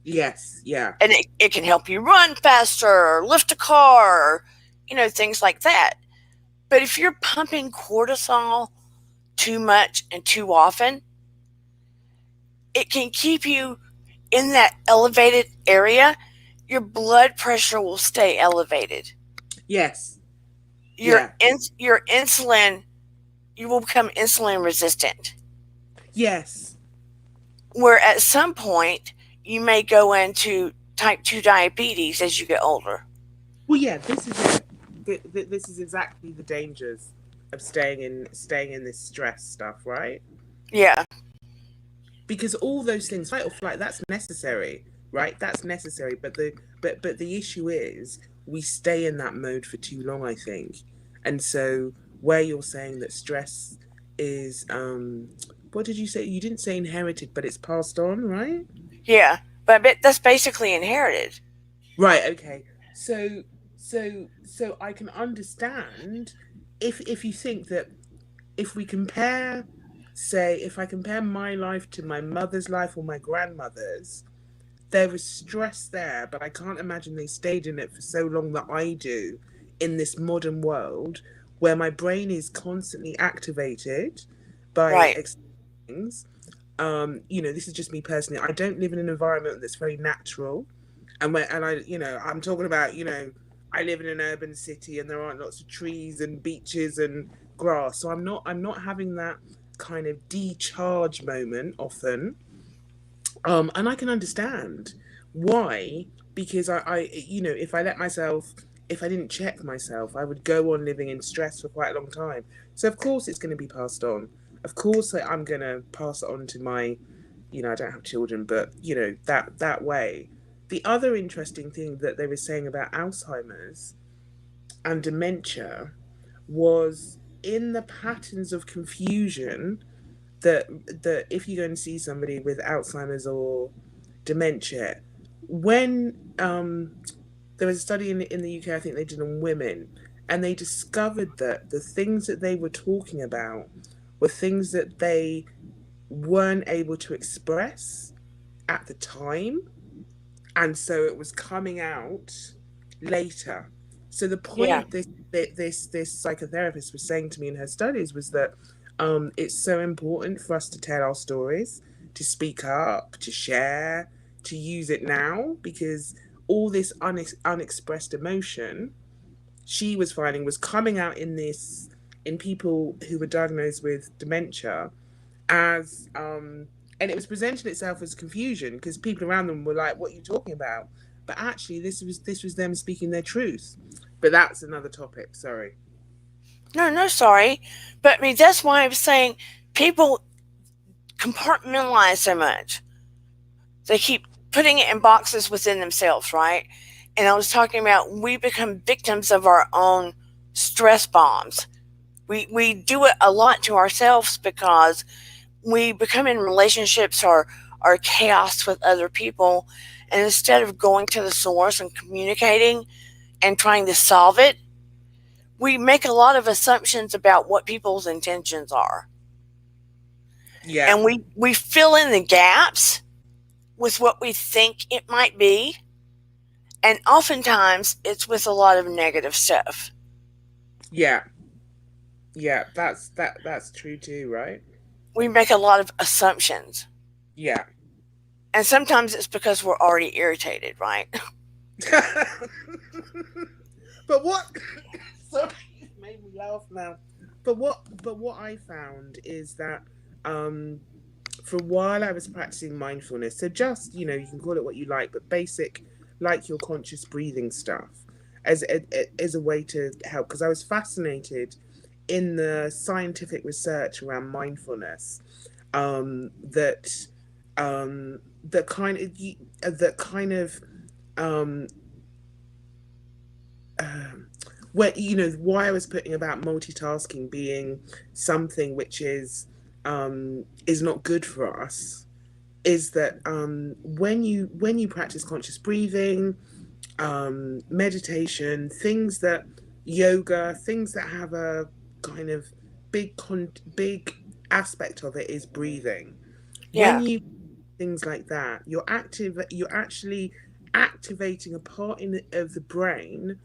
Yes, yeah. And it can help you run faster or lift a car or, things like that. But if you're pumping cortisol too much and too often, it can keep you in that elevated area. Your blood pressure will stay elevated. Yes, Your yeah. your insulin, you will become insulin resistant. Yes. Where at some point you may go into type 2 diabetes as you get older. Well, yeah, this is it. This is exactly the dangers of staying in this stress stuff, right? Yeah. Because all those things, fight or flight, that's necessary, right? That's necessary. But the issue is we stay in that mode for too long, I think. And so where you're saying that stress is what did you say? You didn't say inherited, but it's passed on, right? Yeah. But that's basically inherited. Right, okay. So I can understand if you think that if we compare, say, if I compare my life to my mother's life or my grandmother's, there was stress there, but I can't imagine they stayed in it for so long that I do in this modern world where my brain is constantly activated by Right. things. This is just me personally. I don't live in an environment that's very natural. And I, I'm talking about, I live in an urban city and there aren't lots of trees and beaches and grass. So I'm not having that kind of decharge moment often. And I can understand why, because if I let myself, if I didn't check myself, I would go on living in stress for quite a long time. So of course it's going to be passed on. Of course I'm going to pass it on to my, I don't have children, but that way. The other interesting thing that they were saying about Alzheimer's and dementia was in the patterns of confusion that if you go and see somebody with Alzheimer's or dementia, when there was a study in the UK, I think they did on women, and they discovered that the things that they were talking about were things that they weren't able to express at the time, and so it was coming out later. So the Yeah. point this psychotherapist was saying to me in her studies was that it's so important for us to tell our stories, to speak up, to share, to use it now, because all this unexpressed emotion she was finding was coming out in people who were diagnosed with dementia as and it was presenting itself as confusion because people around them were like, what are you talking about? But actually this was them speaking their truth. But that's another topic, sorry. No, no, sorry. But I mean, that's why I'm saying people compartmentalize so much. They keep putting it in boxes within themselves, right? And I was talking about we become victims of our own stress bombs. We do it a lot to ourselves because we become in relationships or chaos with other people. And instead of going to the source and communicating and trying to solve it, we make a lot of assumptions about what people's intentions are. Yeah. And we fill in the gaps with what we think it might be. And oftentimes it's with a lot of negative stuff. Yeah. Yeah. That's true too, right? We make a lot of assumptions. Yeah. And sometimes it's because we're already irritated, right? But what sorry, it made me laugh now. But what I found is that for a while I was practicing mindfulness. So just, you can call it what you like, but basic, like your conscious breathing stuff as a way to help, because I was fascinated in the scientific research around mindfulness, that that kind of um where, why I was putting about multitasking being something which is not good for us, is that when you practice conscious breathing, meditation, things that yoga, things that have a kind of big aspect of it is breathing. When Yeah, you things like that, you're actually activating a part of the brain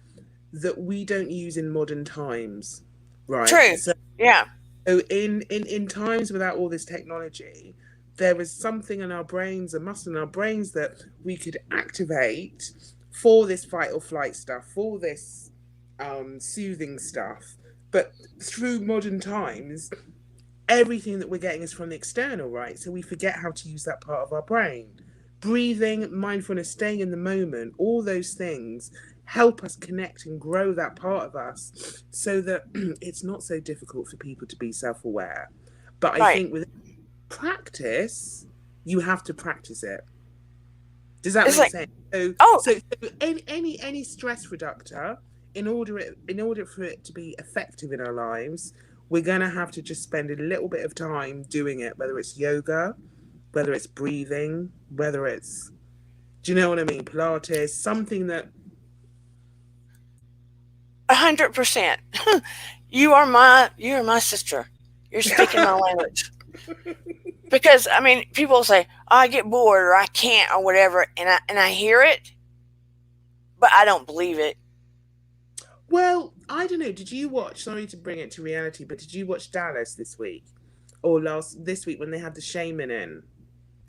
that we don't use in modern times, right? true. Yeah, So in times without all this technology, there was something in our brains, a muscle in our brains that we could activate for this fight or flight stuff, for this soothing stuff. But through modern times, everything that we're getting is from the external, right? So we forget how to use that part of our brain. Breathing, mindfulness, staying in the moment, all those things help us connect and grow that part of us so that it's not so difficult for people to be self aware. But I right. think with practice, you have to practice it. Does that It's make like, sense? So, oh, so, so any stress reductor, in order for it to be effective in our lives, we're gonna have to just spend a little bit of time doing it. Whether it's yoga, whether it's breathing, whether it's, do you know what I mean? Pilates, something that 100%. You are my sister. You're speaking my language. Because I mean, people say, oh, I get bored or I can't or whatever, and I hear it, but I don't believe it. Well, I don't know. Did you watch? Sorry to bring it to reality, but did you watch Dallas this week or last this week when they had the shaman in?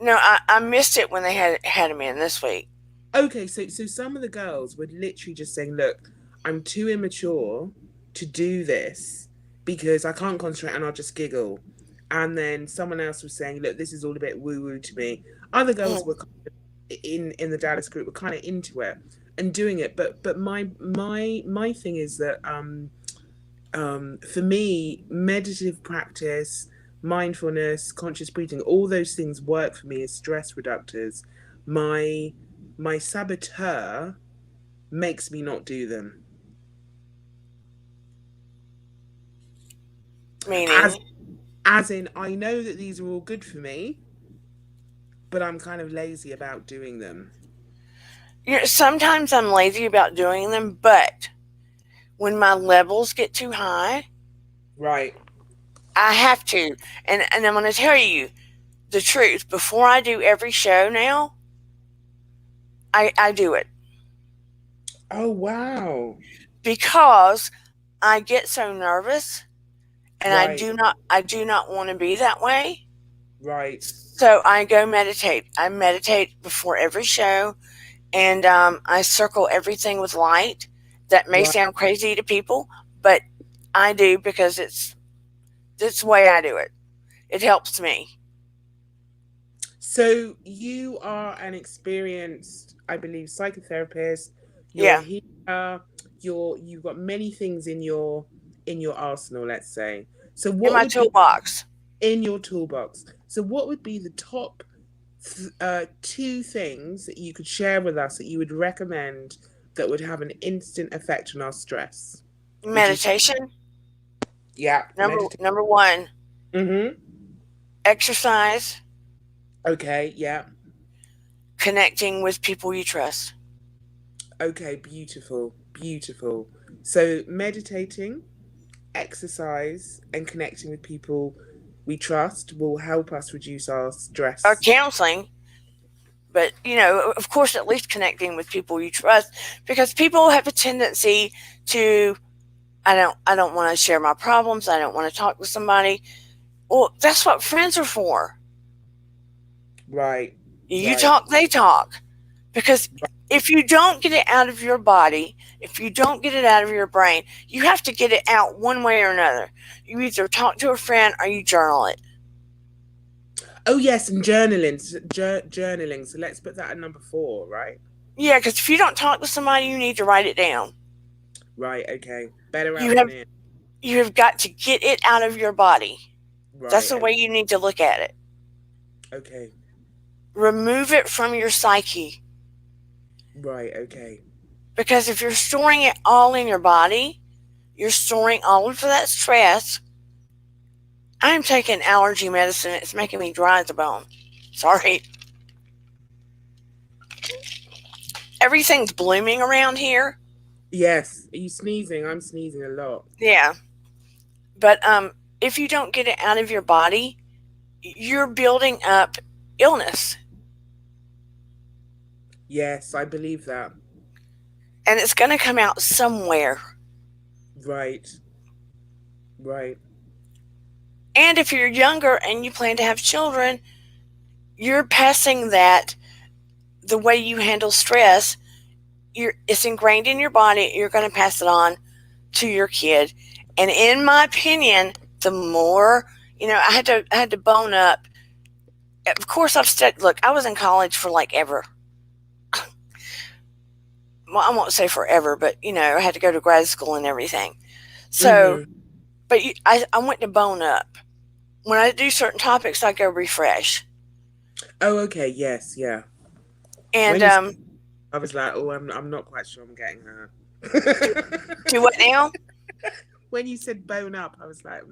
No, I missed it when they had him in this week. Okay, so some of the girls were literally just saying, "Look, I'm too immature to do this because I can't concentrate and I'll just giggle." And then someone else was saying, "Look, this is all a bit woo woo to me." Other girls were Mhm. kind of in the Dallas group were kind of into it and doing it, but my thing is that for me, meditative practice, mindfulness, conscious breathing, all those things work for me as stress reductors. My saboteur makes me not do them. As Meaning, as in, I know that these are all good for me, but I'm kind of lazy about doing them. sometimes I'm lazy about doing them, but when my levels get too high, Right. I have to. And I'm going to tell you the truth. Before I do every show now, I do it Oh wow. because I get so nervous and Right. I do not want to be that way. Right. So I go meditate. I meditate before every show, and I circle everything with light. That may Right. sound crazy to people, but I do because it's the way I do it. It helps me. So you are an experienced, I believe, psychotherapist. You're a Yeah, healer. You've got many things in your arsenal, let's say. So in what my would be toolbox. in your toolbox? So what would be the top two things that you could share with us that you would recommend that would have an instant effect on our stress? Would you say, Meditation, yeah, meditate? number one. Mm-hmm. Exercise, Okay, yeah. connecting with people you trust. Okay, beautiful, beautiful. So meditating, exercise, and connecting with people we trust will help us reduce our Or stress. counseling, but of course, at least connecting with people you trust, because people have a tendency to, I don't want to share my problems. I don't want to talk to somebody. Well, that's what friends are for. Right, You right, talk, they talk. Because if you don't get it out of your body, if you don't get it out of your brain, you have to get it out one way or another. You either talk to a friend or you journal it. Oh yes, and journaling, journaling. So let's put that at number 4, right? Yeah, because if you don't talk to somebody, you need to write it down. Right. Okay. Better You out than have in. you have got to get it out of your body. That's Right. the way you need to look at it. Okay. Remove it from your psyche. Right. Okay. Because if you're storing it all in your body, you're storing all of that stress. I'm taking allergy medicine. It's making me dry as a bone. Sorry. Everything's blooming around here. Yes. Are you sneezing? I'm sneezing a lot. Yeah. But if you don't get it out of your body, you're building up illness. Yes, I believe that. And it's going to come out somewhere. Right. Right. And if you're younger and you plan to have children, you're passing that, the way you handle stress, it's ingrained in your body. You're going to pass it on to your kid. And in my opinion, the more, I had to bone up. Of course, I've studied. Look, I was in college for like ever. Well, I won't say forever, but I had to go to grad school and everything. So, Mm-hmm. but I went to bone up. When I do certain topics, I go refresh. Oh, okay. Yes. Yeah. And When you, I was like, oh, I'm not quite sure I'm getting her. do what now? When you said bone up, I was like,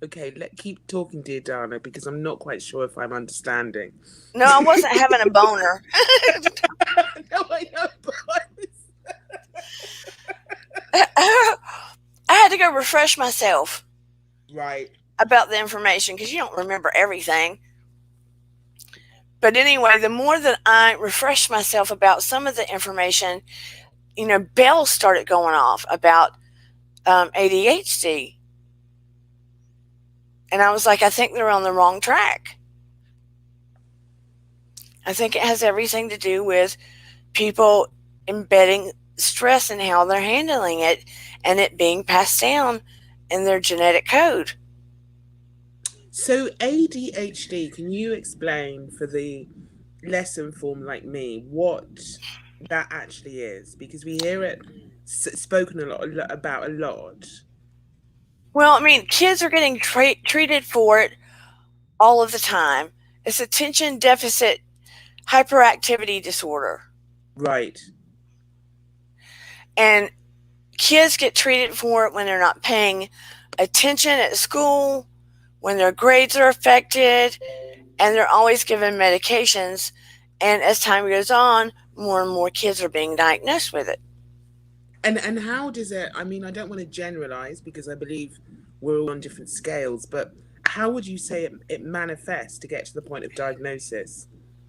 okay, keep talking, dear Dana, because I'm not quite sure if I'm understanding. No, I wasn't having a boner. No, I know, but I had to go refresh myself right. about the information because you don't remember everything. But anyway, the more that I refreshed myself about some of the information, bells started going off about ADHD. And I was like, I think they're on the wrong track. I think it has everything to do with people embedding stress in how they're handling it and it being passed down in their genetic code. So ADHD, can you explain for the less informed like me what that actually is? Because we hear it spoken about a lot. Well, I mean, kids are getting treated for it all of the time. It's attention deficit hyperactivity disorder. Right. And kids get treated for it when they're not paying attention at school, when their grades are affected, and they're always given medications. And as time goes on, more and more kids are being diagnosed with it. And how does it, I mean, I don't want to generalize because I believe we're all on different scales, but how would you say it manifests to get to the point of diagnosis?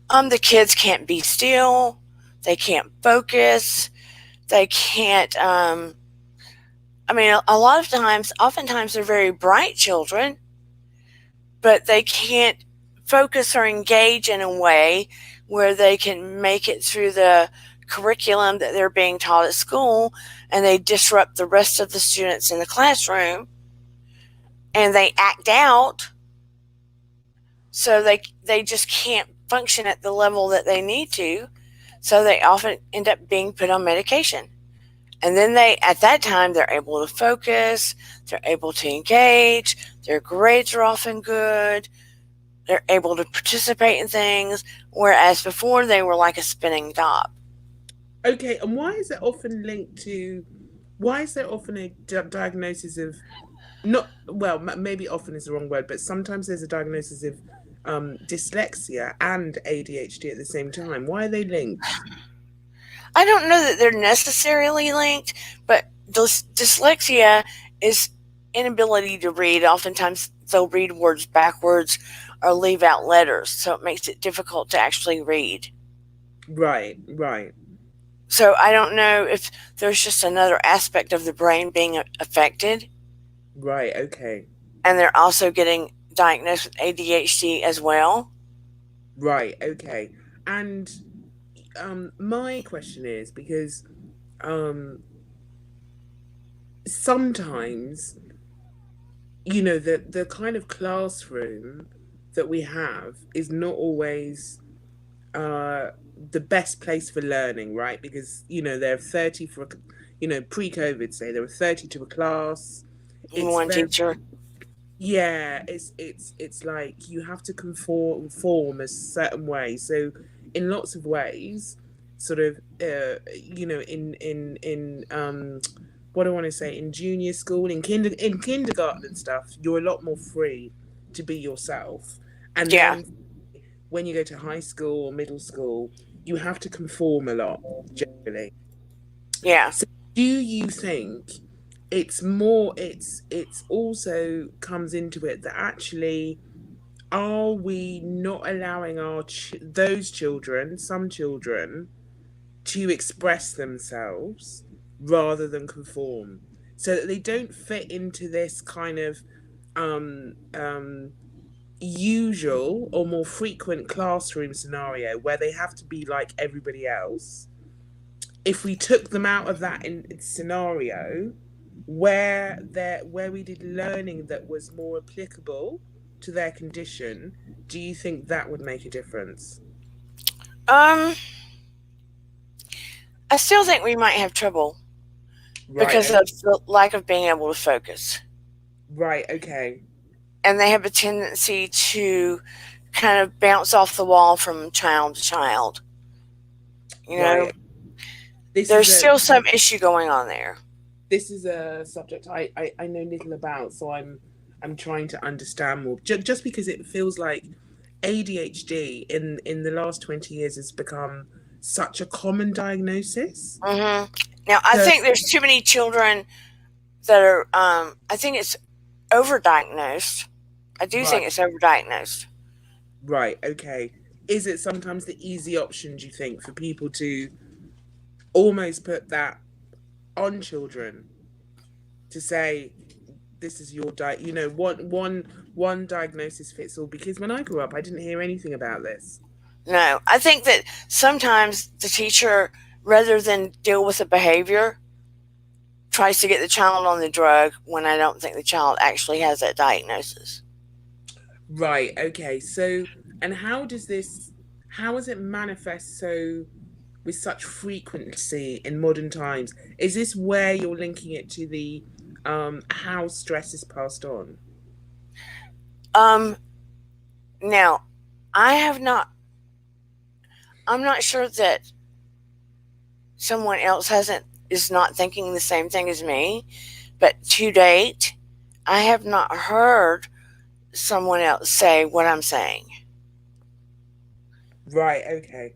The kids can't be still, they can't focus, they can't. I mean, a lot of times, oftentimes, they're very bright children, but they can't focus or engage in a way where they can make it through the curriculum that they're being taught at school, and they disrupt the rest of the students in the classroom, and they act out, so they just can't function at the level that they need to, so they often end up being put on medication. And then at that time, they're able to focus, they're able to engage, their grades are often good, they're able to participate in things, whereas before they were like a spinning top. Okay, and why is it often linked to, why is there often a diagnosis of, not, well, maybe often is the wrong word, but sometimes there's a diagnosis of dyslexia and ADHD at the same time. Why are they linked? I don't know that they're necessarily linked, but Dyslexia is inability to read. Oftentimes they'll read words backwards or leave out letters, so it makes it difficult to actually read. Right, right, So I don't know if there's just another aspect of the brain being affected, right. Okay, and they're also getting diagnosed with ADHD as well. right. Okay. And my question is because um sometimes the kind of classroom that we have is not always the best place for learning, right? Because there are 30 for pre-COVID, say there were 30 to a class. It's One very, teacher. yeah, it's like you have to conform a certain way. So in lots of ways, sort of in what do I want to say, in junior school, in kindergarten and stuff, you're a lot more free to be yourself. And Yeah, then when you go to high school or middle school, you have to conform a lot, generally. yeah. So do you think it's also comes into it that actually, are we not allowing those children, some children, to express themselves rather than conform, so that they don't fit into this kind of um um usual or more frequent classroom scenario where they have to be like everybody else? If we took them out of that scenario, where we did learning that was more applicable to their condition, do you think that would make a difference? Um, I still think we might have trouble Right. because of the lack of being able to focus. Right. Okay. And they have a tendency to kind of bounce off the wall from child to child. You know, Right. This is there's a still some issue going on there. this is a subject I know little about, so I'm trying to understand more. Just because it feels like ADHD in the last 20 years has become such a common diagnosis. Now, I So think there's too many children that are, I think it's overdiagnosed. I do right, think it's overdiagnosed. right, okay. Is it sometimes the easy option, do you think, for people to almost put that on children, to say this is your one diagnosis fits all? Because when I grew up, I didn't hear anything about this. No, I think that sometimes the teacher, rather than deal with the behavior, tries to get the child on the drug when I don't think the child actually has that diagnosis. Right, okay. So, and how does it manifest so with such frequency in modern times? Is this where you're linking it to the how stress is passed on? Um, Now, I have not, I'm not sure that someone else is not thinking the same thing as me, but to date, I have not heard someone else say what I'm saying. Right, okay.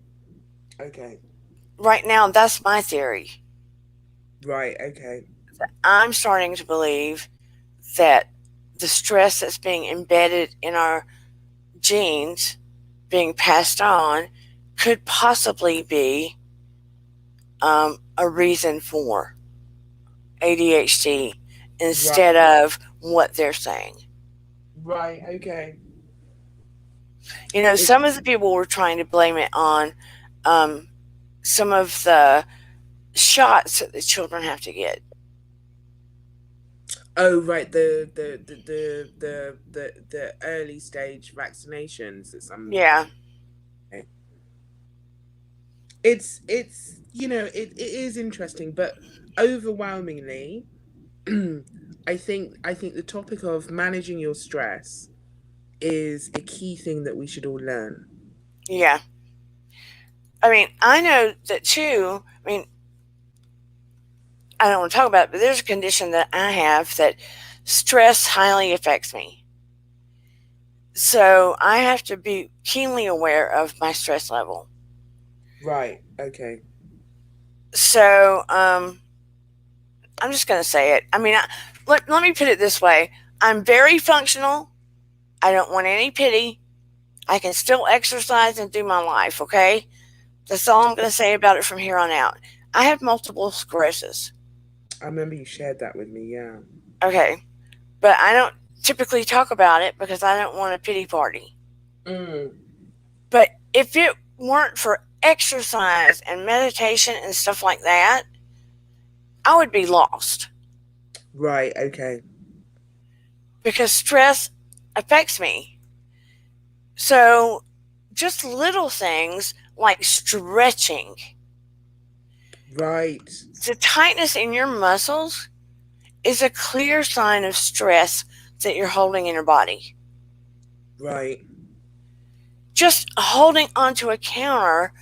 Okay. Right now, that's my theory. Right, okay. I'm starting to believe that the stress that's being embedded in our genes being passed on could possibly be a reason for ADHD Right, instead of what they're saying. right, okay. It, Some of the people were trying to blame it on um, some of the shots that the children have to get. oh, right, the early stage vaccinations that some. Yeah, It's it is interesting, but overwhelmingly, I think the topic of managing your stress is a key thing that we should all learn. yeah. I mean, I know that too. I mean, I don't want to talk about it, but there's a condition that I have that stress highly affects me. So I have to be keenly aware of my stress level. Right. Okay. So I'm just going to say it. I mean, let me put it this way. I'm very functional. I don't want any pity. I can still exercise and do my life, okay? That's all I'm going to say about it from here on out. I have multiple sclerosis, I remember you shared that with me. Yeah. okay? But I don't typically talk about it because I don't want a pity party. Mm. But if it weren't for exercise and meditation and stuff like that, I would be lost Right. Okay. because stress affects me. So, just little things like stretching, Right. the tightness in your muscles is a clear sign of stress that you're holding in your body. Right. Just holding onto a counter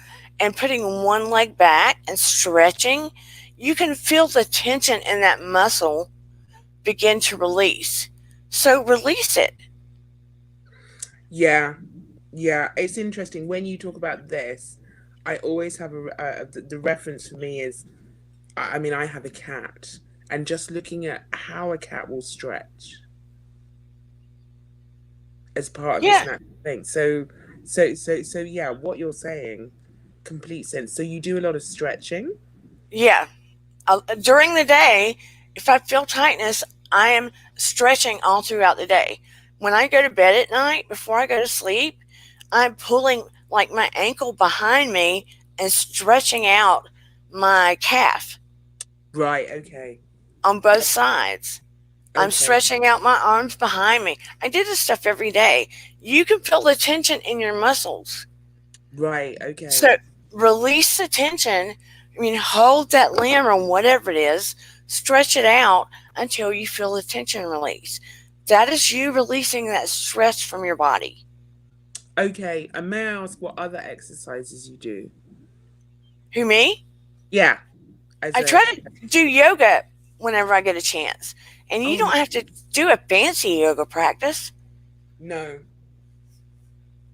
and putting one leg back and stretching, you can feel the tension in that muscle begin to release. So release it. Yeah. Yeah. It's interesting when you talk about this. I always have the reference for me is, I mean, I have a cat, and just looking at how a cat will stretch as part of its Yeah, natural thing. So yeah, what you're saying, complete sense. So you do a lot of stretching. yeah. During the day, if I feel tightness, I am stretching all throughout the day. When I go to bed at night, before I go to sleep, I'm pulling like my ankle behind me and stretching out my calf Right. Okay. on both sides. I'm Okay. stretching out my arms behind me. I do this stuff every day. You can feel the tension in your muscles. Right. Okay. So release the tension. I mean, hold that limb or whatever it is, stretch it out until you feel the tension release. That is you releasing that stress from your body. Okay. And may I ask what other exercises you do? Who, me? Yeah. As I a try to do yoga whenever I get a chance. And you oh don't have to do a fancy yoga practice. no.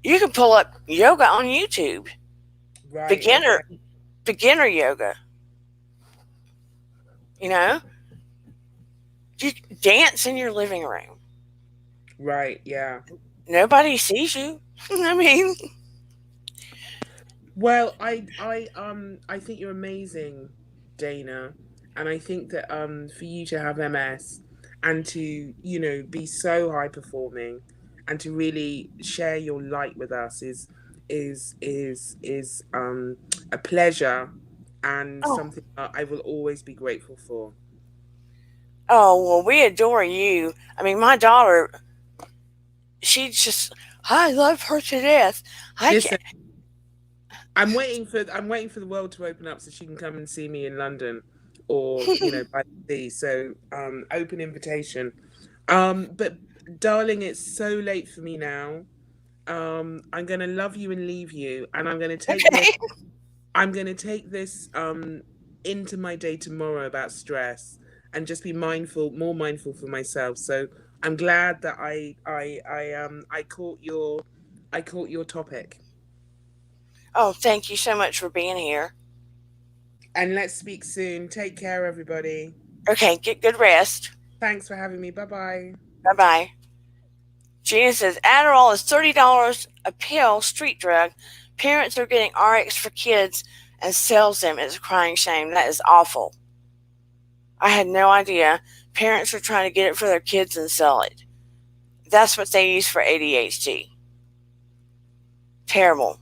You can pull up yoga on YouTube. Right. Beginner Okay. beginner yoga. You know? You dance in your living room. Right. Yeah. Nobody sees you. I mean, Well, I think you're amazing, Dana, and I think that for you to have MS and to, be so high performing and to really share your light with us is a pleasure and oh, something that I will always be grateful for. oh, well, we adore you. I mean, my daughter, she just, I love her to death. I Listen, can't. I'm waiting for the world to open up so she can come and see me in London or, by the sea. So, open invitation. But darling, it's so late for me now. I'm gonna love you and leave you, and Okay. I'm gonna take this into my day tomorrow about stress and just be mindful, more mindful for myself. So I'm glad that I caught your topic. Oh, thank you so much for being here. And let's speak soon. Take care, everybody. Okay, get good rest. Thanks for having me. Bye bye. Bye bye. Gina says Adderall is $30 a pill, street drug. Parents are getting RX for kids and sells them. It's a crying shame. That is awful. I had no idea. Parents are trying to get it for their kids and sell it. That's what they use for ADHD. Terrible.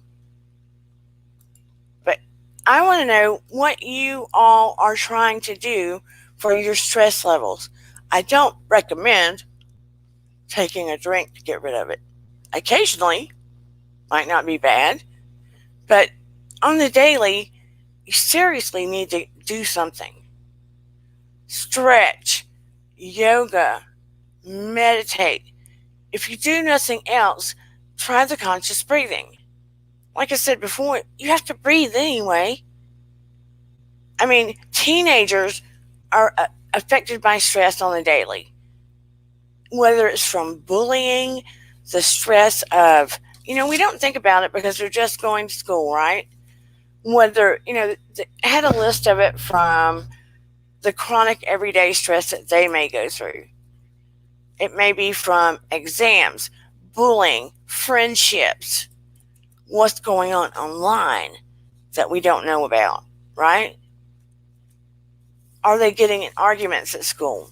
But I want to know what you all are trying to do for your stress levels. I don't recommend taking a drink to get rid of it. Occasionally, might not be bad, but on the daily, you seriously need to do something. Stretch, yoga, meditate. If you do nothing else, try the conscious breathing. Like I said before, you have to breathe anyway. I mean, teenagers are affected by stress on the daily, whether it's from bullying, the stress of, we don't think about it because they're just going to school, right? Whether, I had a list of it from the chronic everyday stress that they may go through. It may be from exams, bullying, friendships, what's going on online that we don't know about, right? Are they getting in arguments at school?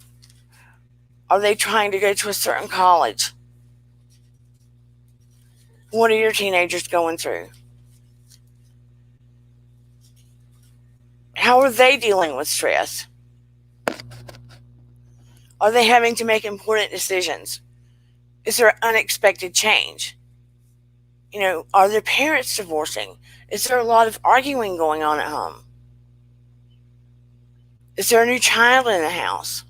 Are they trying to go to a certain college? What are your teenagers going through? How are they dealing with stress? Are they having to make important decisions? Is there unexpected change? Are their parents divorcing? Is there a lot of arguing going on at home? Is there a new child in the house?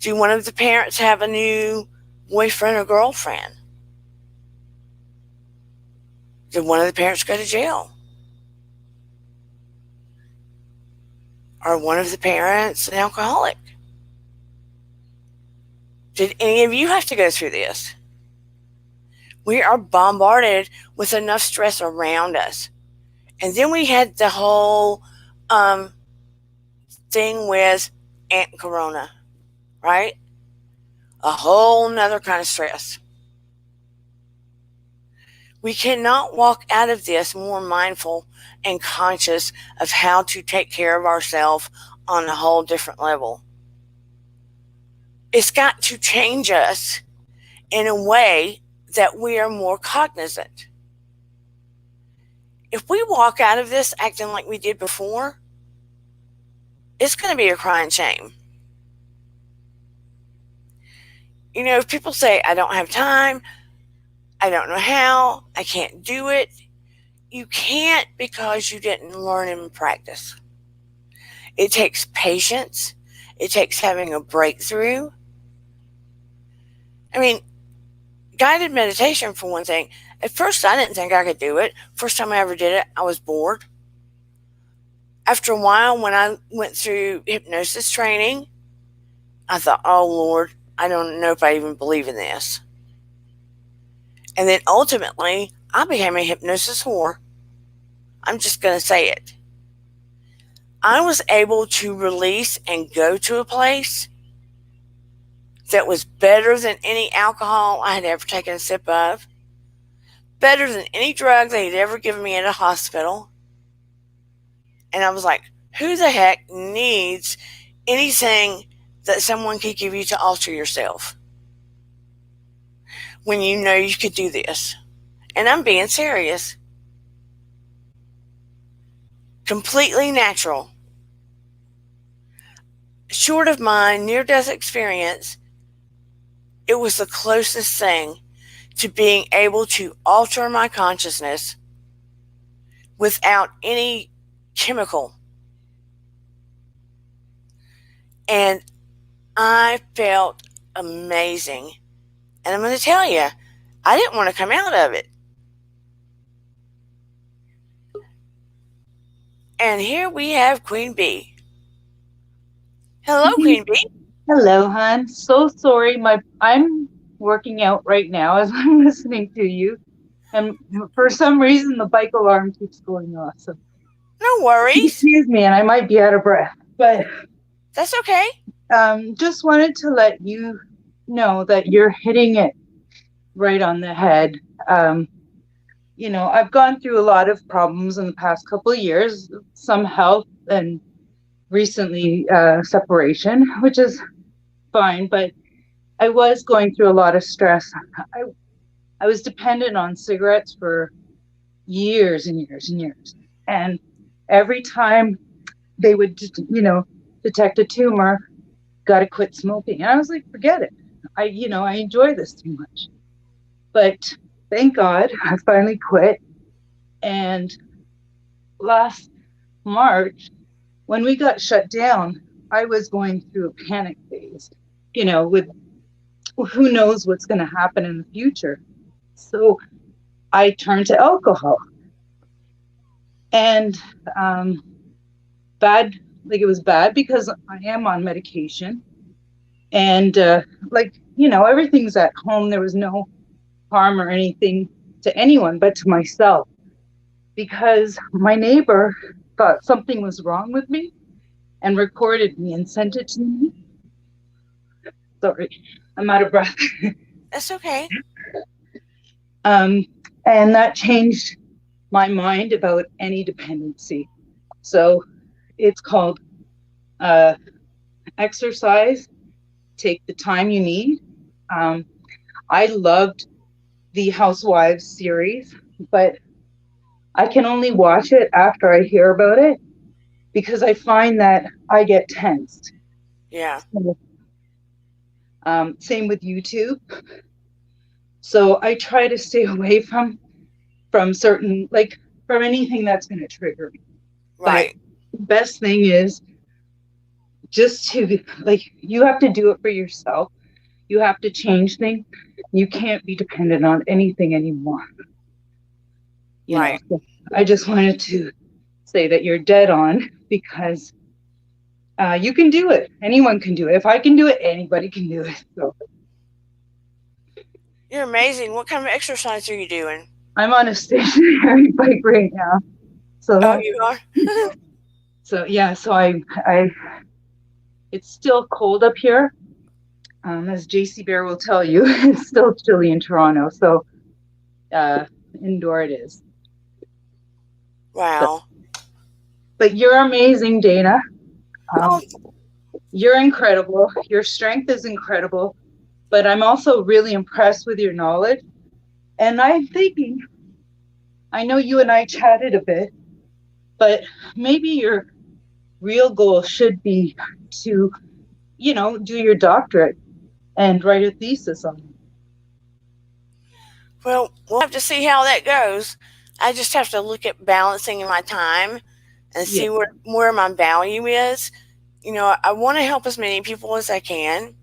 Do one of the parents have a new boyfriend or girlfriend? Did one of the parents go to jail? Are one of the parents an alcoholic? Did any of you have to go through this? We are bombarded with enough stress around us. And then we had the whole thing with Aunt Corona, right? A whole nother kind of stress. We cannot walk out of this more mindful and conscious of how to take care of ourselves on a whole different level. It's got to change us in a way that we are more cognizant. If we walk out of this acting like we did before, it's going to be a crying shame. If people say, I don't have time, I don't know how, I can't do it, you can't because you didn't learn and practice. It takes patience. It takes having a breakthrough. Guided meditation, for one thing. At first, I didn't think I could do it. First time I ever did it, I was bored. After a while, when I went through hypnosis training, I thought, oh, Lord, I don't know if I even believe in this. And then ultimately, I became a hypnosis whore. I'm just going to say it. I was able to release and go to a place that was better than any alcohol I had ever taken a sip of, better than any drug they had ever given me at a hospital. And I was like, who the heck needs anything that someone could give you to alter yourself when you know you could do this? And I'm being serious. Completely natural. Short of my near-death experience, it was the closest thing to being able to alter my consciousness without any chemical. And I felt amazing. And I'm going to tell you, I didn't want to come out of it. And here we have Queen Bee. Hello, Queen Bee. Hello, hon. So sorry. I'm working out right now as I'm listening to you, and for some reason the bike alarm keeps going off. So no worries. Excuse me, and I might be out of breath, but that's okay. Just wanted to let you know that you're hitting it right on the head. I've gone through a lot of problems in the past couple of years, some health and recently separation, which is fine, but I was going through a lot of stress. I was dependent on cigarettes for years and years and years. And every time they would, detect a tumor, got to quit smoking. And I was like, forget it. I enjoy this too much. But thank God I finally quit. And last March, when we got shut down, I was going through a panic phase, with who knows what's going to happen in the future. So I turned to alcohol. And it was bad because I am on medication. And everything's at home. There was no harm or anything to anyone but to myself, because my neighbor thought something was wrong with me. and recorded me and sent it to me. Sorry, I'm out of breath. That's okay. And that changed my mind about any dependency. So it's called Exercise, Take the Time You Need. I loved the Housewives series, but I can only watch it after I hear about it because I find that I get tensed. Yeah. Same with YouTube. So I try to stay away from certain, like, from anything that's going to trigger me. Right. But the best thing is just to, like, you have to do it for yourself. You have to change things. You can't be dependent on anything anymore. You know, so I just wanted to say that you're dead on, because you can do it. Anyone can do it. If I can do it, anybody can do it. So you're amazing. What kind of exercise are you doing? I'm on a stationary bike right now. So you are? So yeah, so I it's still cold up here. As JC Bear will tell you, it's still chilly in Toronto. So indoor it is. Wow. But you're amazing, Dana. You're incredible. Your strength is incredible. But I'm also really impressed with your knowledge. And I'm thinking, I know you and I chatted a bit, but maybe your real goal should be to, you know, do your doctorate and write a thesis on it. Well, we'll have to see how that goes. I just have to look at balancing my time and see where my value is. You know, I want to help as many people as I can.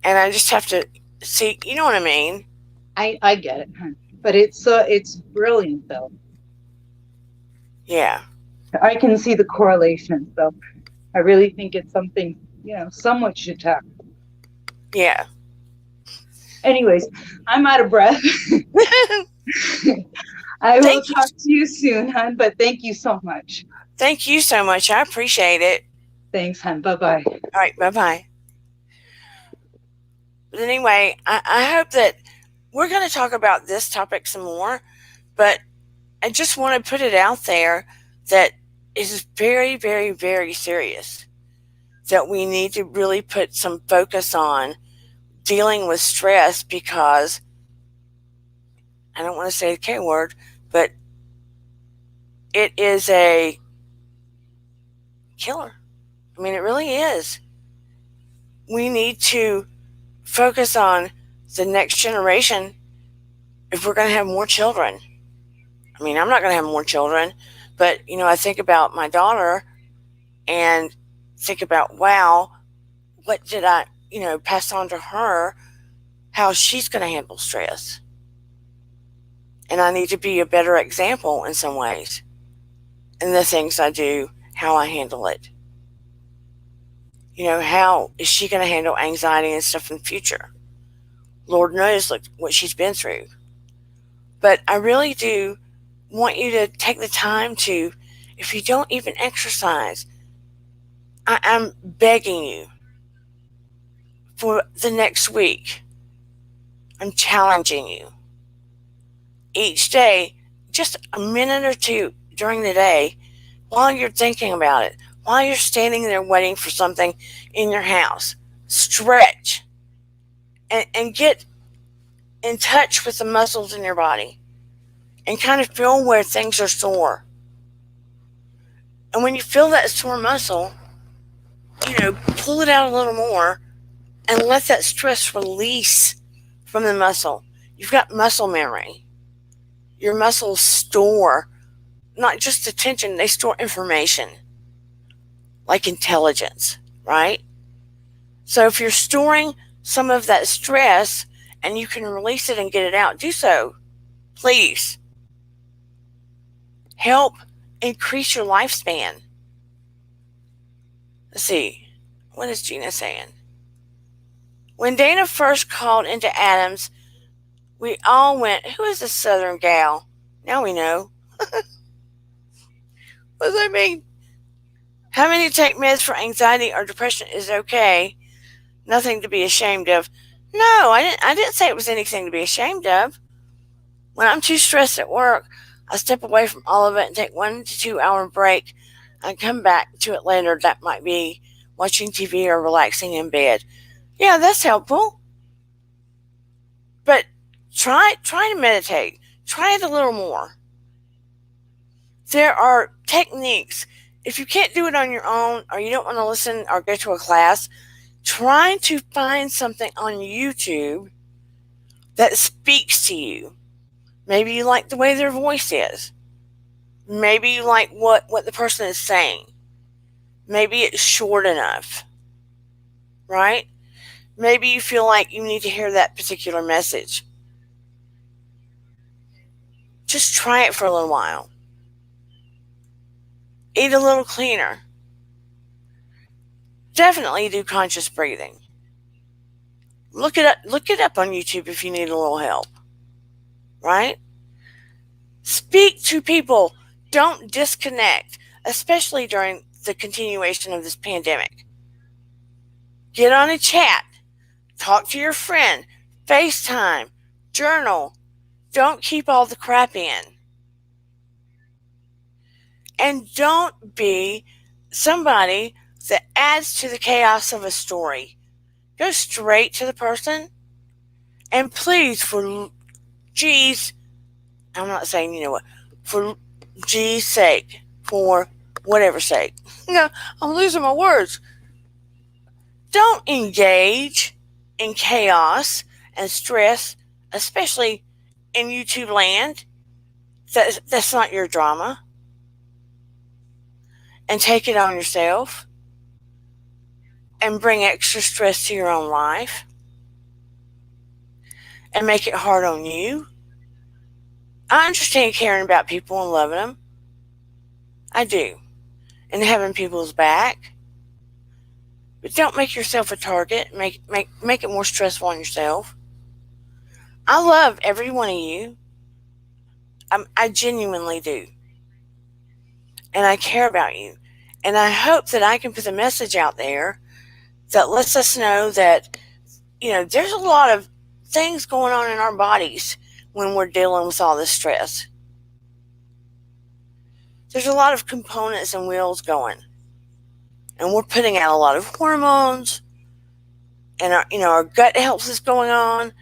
And I just have to see, you know what I mean? I get it, but it's brilliant though. Yeah, I can see the correlation. So I really think it's something, you know, someone should tackle. Yeah. Anyways, I'm out of breath. I will talk to you soon, hon, but thank you so much. Thank you so much. I appreciate it. Thanks, hon. Bye-bye. All right, bye-bye. But anyway, I hope that we're going to talk about this topic some more, but I just want to put it out there that it is very, very, very serious, that we need to really put some focus on dealing with stress, because I don't want to say the K word, but it is a killer. I mean, it really is. We need to focus on the next generation if we're going to have more children. I mean, I'm not going to have more children, but, you know, I think about my daughter and think about, wow, what did I, you know, pass on to her, how she's going to handle stress. And I need to be a better example in some ways in the things I do, how I handle it. You know, how is she going to handle anxiety and stuff in the future? Lord knows, look what she's been through. But I really do want you to take the time to, if you don't even exercise, I'm begging you, for the next week, I'm challenging you. Each day, just a minute or two during the day, while you're thinking about it, while you're standing there waiting for something in your house, stretch and get in touch with the muscles in your body and kind of feel where things are sore. And when you feel that sore muscle, you know, pull it out a little more and let that stress release from the muscle. You've got muscle memory. Your muscles store not just attention, they store information, like intelligence, right? So if you're storing some of that stress and you can release it and get it out, do so. Please. Help increase your lifespan. Let's see. What is Gina saying? When Dana first called into Adams, we all went, who is this Southern gal? Now we know. What does that mean? Having to take meds for anxiety or depression is okay, nothing to be ashamed of. No, I didn't say it was anything to be ashamed of. When I'm too stressed at work, I step away from all of it and take 1 to 2 hour break and come back to it later. That might be watching TV or relaxing in bed. Yeah, that's helpful. But try to meditate. Try it a little more. There are techniques. If you can't do it on your own or you don't want to listen or go to a class, try to find something on YouTube that speaks to you. Maybe you like the way their voice is. Maybe you like what the person is saying. Maybe it's short enough, right? Maybe you feel like you need to hear that particular message. Just try it for a little while. Eat a little cleaner. Definitely do conscious breathing. Look it up on YouTube if you need a little help. Right? Speak to people. Don't disconnect, especially during the continuation of this pandemic. Get on a chat. Talk to your friend. FaceTime. Journal. Don't keep all the crap in. And don't be somebody that adds to the chaos of a story. Go straight to the person. And please, for G's, I'm not saying you know what, for G's sake, for whatever sake. I'm losing my words. Don't engage in chaos and stress, especially in YouTube land. That's not your drama. And take it on yourself and bring extra stress to your own life and make it hard on you. I understand caring about people and loving them. I do. And having people's back. But don't make yourself a target. Make it more stressful on yourself. I love every one of you. I genuinely do. And I care about you. And I hope that I can put a message out there that lets us know that, there's a lot of things going on in our bodies when we're dealing with all this stress. There's a lot of components and wheels going. And we're putting out a lot of hormones. And our gut health is going on.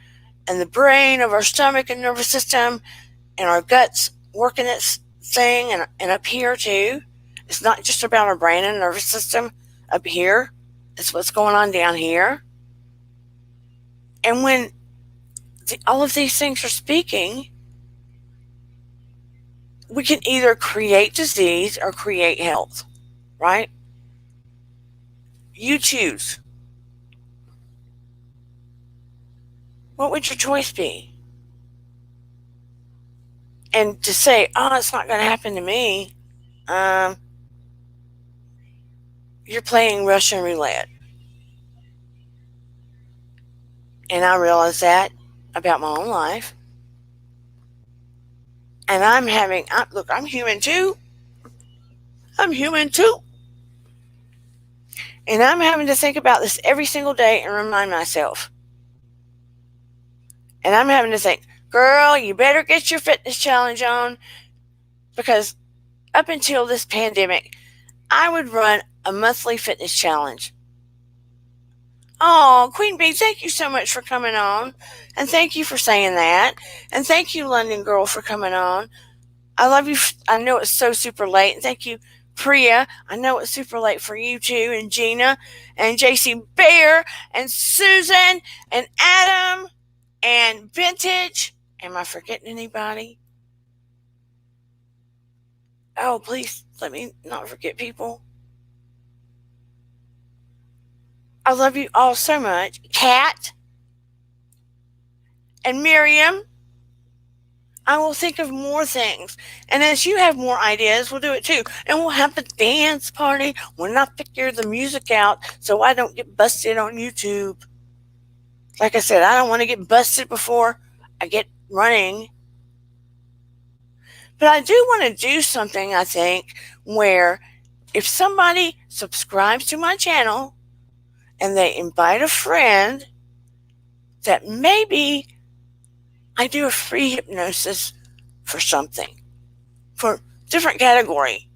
And the brain of our stomach and nervous system. And our guts working its thing. And up here too. It's not just about our brain and nervous system up here. It's what's going on down here. And when all of these things are speaking, we can either create disease or create health, right? You choose. What would your choice be? And to say, it's not going to happen to me, you're playing Russian roulette. And I realize that about my own life. And I'm human too. I'm human too. And I'm having to think about this every single day and remind myself. And I'm having to think, girl, you better get your fitness challenge on. Because up until this pandemic, I would run a monthly fitness challenge. Oh, Queen Bee, thank you so much for coming on. And thank you for saying that. And thank you, London Girl, for coming on. I love you. I know it's so super late. And thank you, Priya. I know it's super late for you too. And Gina and JC Bear and Susan and Adam and Vintage. Am I forgetting anybody? Oh, please let me not forget people. I love you all so much. Kat and Miriam. I will think of more things. And as you have more ideas, we'll do it too. And we'll have a dance party when I figure the music out so I don't get busted on YouTube. Like I said, I don't want to get busted before I get running. But I do want to do something, I think, where If somebody subscribes to my channel and they invite a friend, that maybe I do a free hypnosis for something, for different category.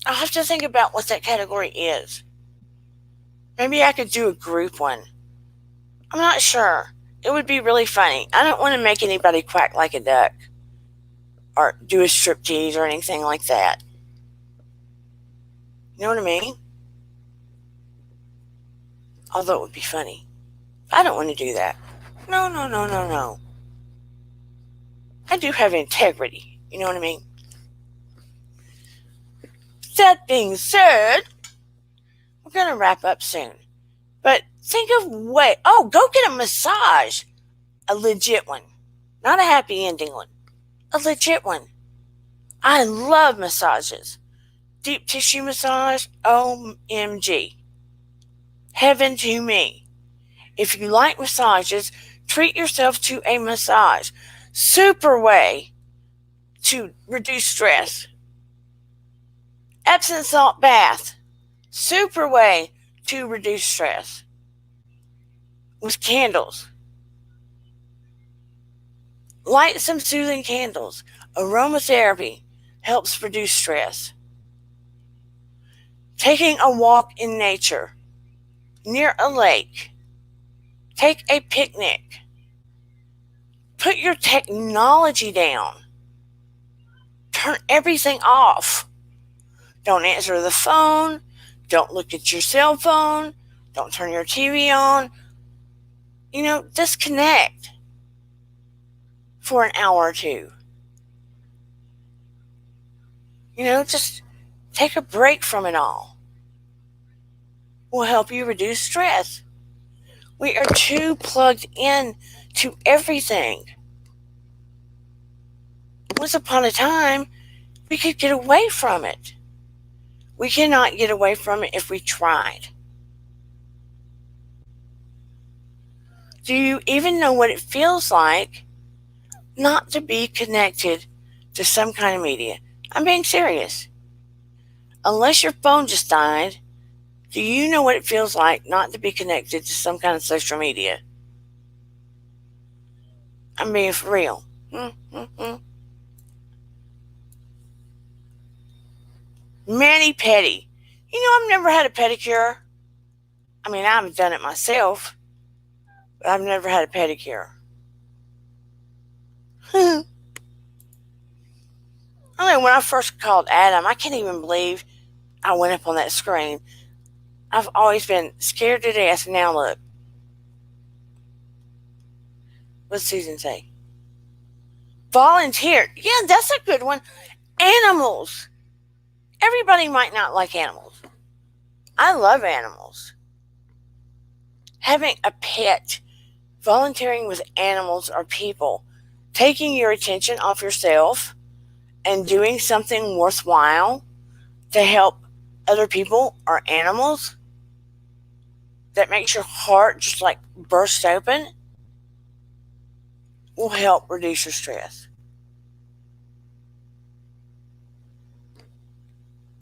I'll have to think about what that category is. Maybe I could do a group one. I'm not sure. It would be really funny. I don't want to make anybody quack like a duck or do a striptease or anything like that. You know what I mean? Although it would be funny. I don't want to do that. No. I do have integrity. You know what I mean? That being said, we're going to wrap up soon. But think of go get a massage. A legit one. Not a happy ending one. A legit one. I love massages. Deep tissue massage, OMG. Heaven to me. If you like massages, treat yourself to a massage. Super way to reduce stress. Epsom salt bath. Super way to reduce stress. With candles. Light some soothing candles. Aromatherapy helps reduce stress. Taking a walk in nature. Near a lake. Take a picnic. Put your technology down. Turn everything off. Don't answer the phone. Don't look at your cell phone. Don't turn your TV on. Disconnect for an hour or two. Just take a break from it all. Will help you reduce stress. We are too plugged in to everything. Once upon a time, we could get away from it. We cannot get away from it if we tried. Do you even know what it feels like not to be connected to some kind of media? I'm being serious. Unless your phone just died, do you know what it feels like not to be connected to some kind of social media? I'm being for real. Mani-pedi. I've never had a pedicure. I haven't done it myself, but I've never had a pedicure. When I first called Adam, I can't even believe I went up on that screen. I've always been scared to death. Now look. What's Susan say? Volunteer. Yeah, that's a good one. Animals. Everybody might not like animals. I love animals. Having a pet, volunteering with animals or people, taking your attention off yourself and doing something worthwhile to help other people or animals that makes your heart just like burst open will help reduce your stress.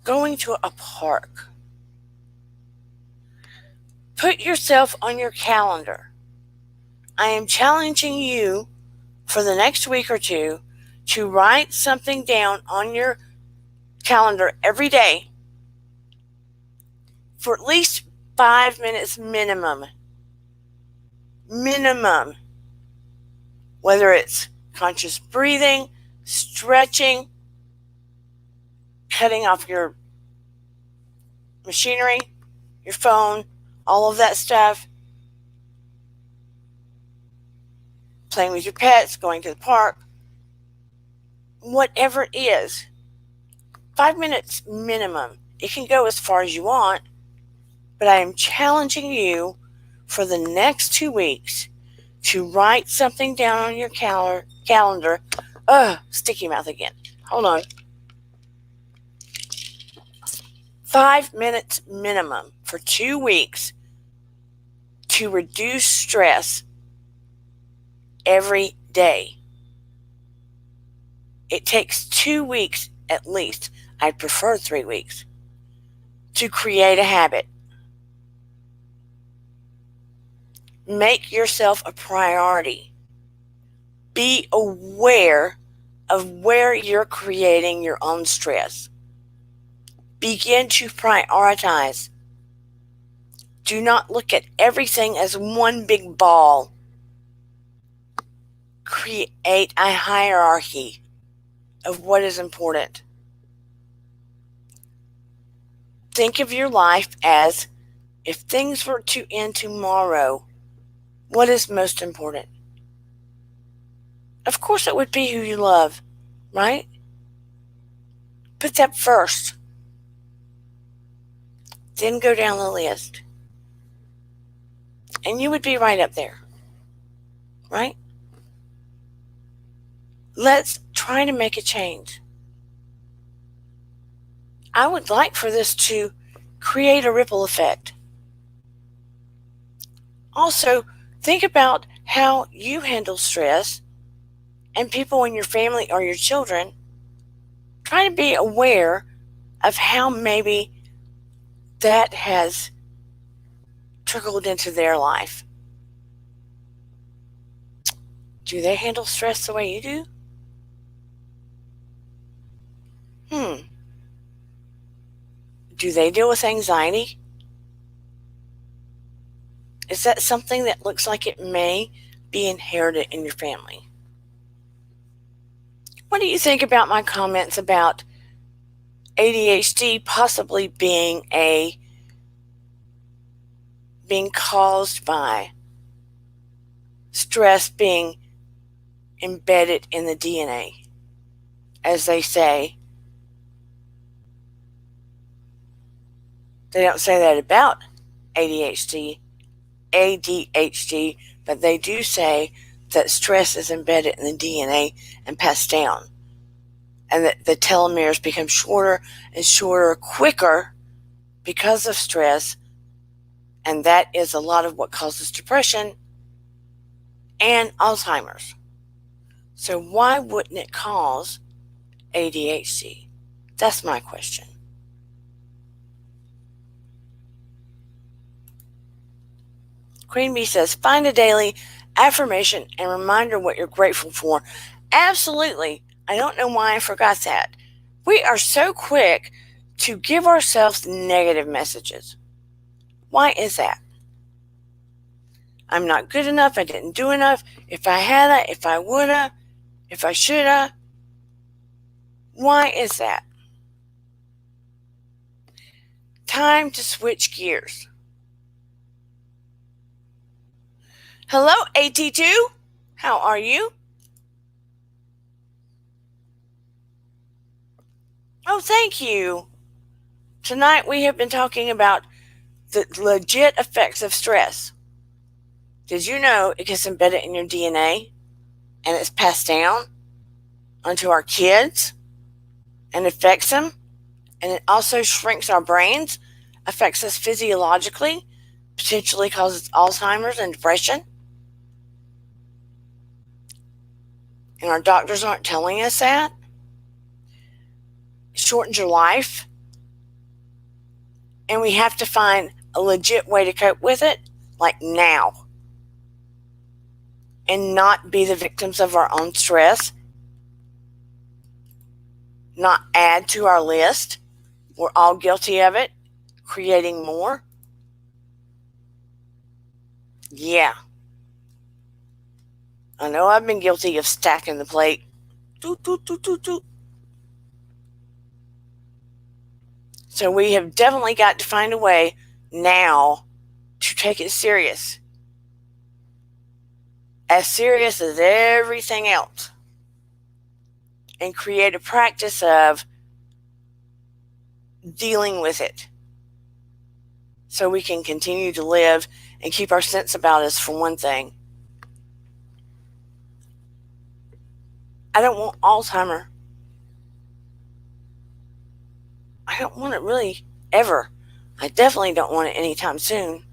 Going to a park. Put yourself on your calendar. I am challenging you for the next week or two to write something down on your calendar every day for at least 5 minutes minimum. Minimum. Whether it's conscious breathing, stretching, cutting off your machinery, your phone, all of that stuff, playing with your pets, going to the park, whatever it is, 5 minutes minimum. It can go as far as you want, but I am challenging you for the next 2 weeks to write something down on your calendar. Sticky mouth again. Hold on. 5 minutes minimum for 2 weeks to reduce stress every day. It takes 2 weeks at least. I'd prefer 3 weeks to create a habit. Make yourself a priority. Be aware of where you're creating your own stress. Begin to prioritize. Do not look at everything as one big ball. Create a hierarchy of what is important. Think of your life as, if things were to end tomorrow, what is most important? Of course it would be who you love, right? Put that first. Then go down the list. And you would be right up there, right? Let's try to make a change. I would like for this to create a ripple effect. Also, think about how you handle stress and people in your family or your children. Try to be aware of how maybe that has trickled into their life. Do they handle stress the way you do? Do they deal with anxiety? Is that something that looks like it may be inherited in your family? What do you think about my comments about ADHD possibly being caused by stress being embedded in the DNA? As they say, they don't say that about ADHD, but they do say that stress is embedded in the DNA and passed down, and that the telomeres become shorter and shorter quicker because of stress, and that is a lot of what causes depression and Alzheimer's. So why wouldn't it cause ADHD? That's my question. Queen Bee says, find a daily affirmation and reminder what you're grateful for. Absolutely. I don't know why I forgot that. We are so quick to give ourselves negative messages. Why is that? I'm not good enough. I didn't do enough. If I hadda, if I woulda, if I shoulda. Why is that? Time to switch gears. Hello, AT2. How are you? Oh, thank you. Tonight we have been talking about the legit effects of stress. Did you know it gets embedded in your DNA and it's passed down onto our kids and affects them? And it also shrinks our brains, affects us physiologically, potentially causes Alzheimer's and depression. And our doctors aren't telling us that. It shortens your life. And we have to find a legit way to cope with it, like now. And not be the victims of our own stress. Not add to our list. We're all guilty of it. Creating more. Yeah. I know I've been guilty of stacking the plate. Toot, toot, toot, toot, toot. So we have definitely got to find a way now to take it serious. As serious as everything else. And create a practice of dealing with it. So we can continue to live and keep our sense about us, for one thing. I don't want Alzheimer's. I don't want it really ever. I definitely don't want it anytime soon.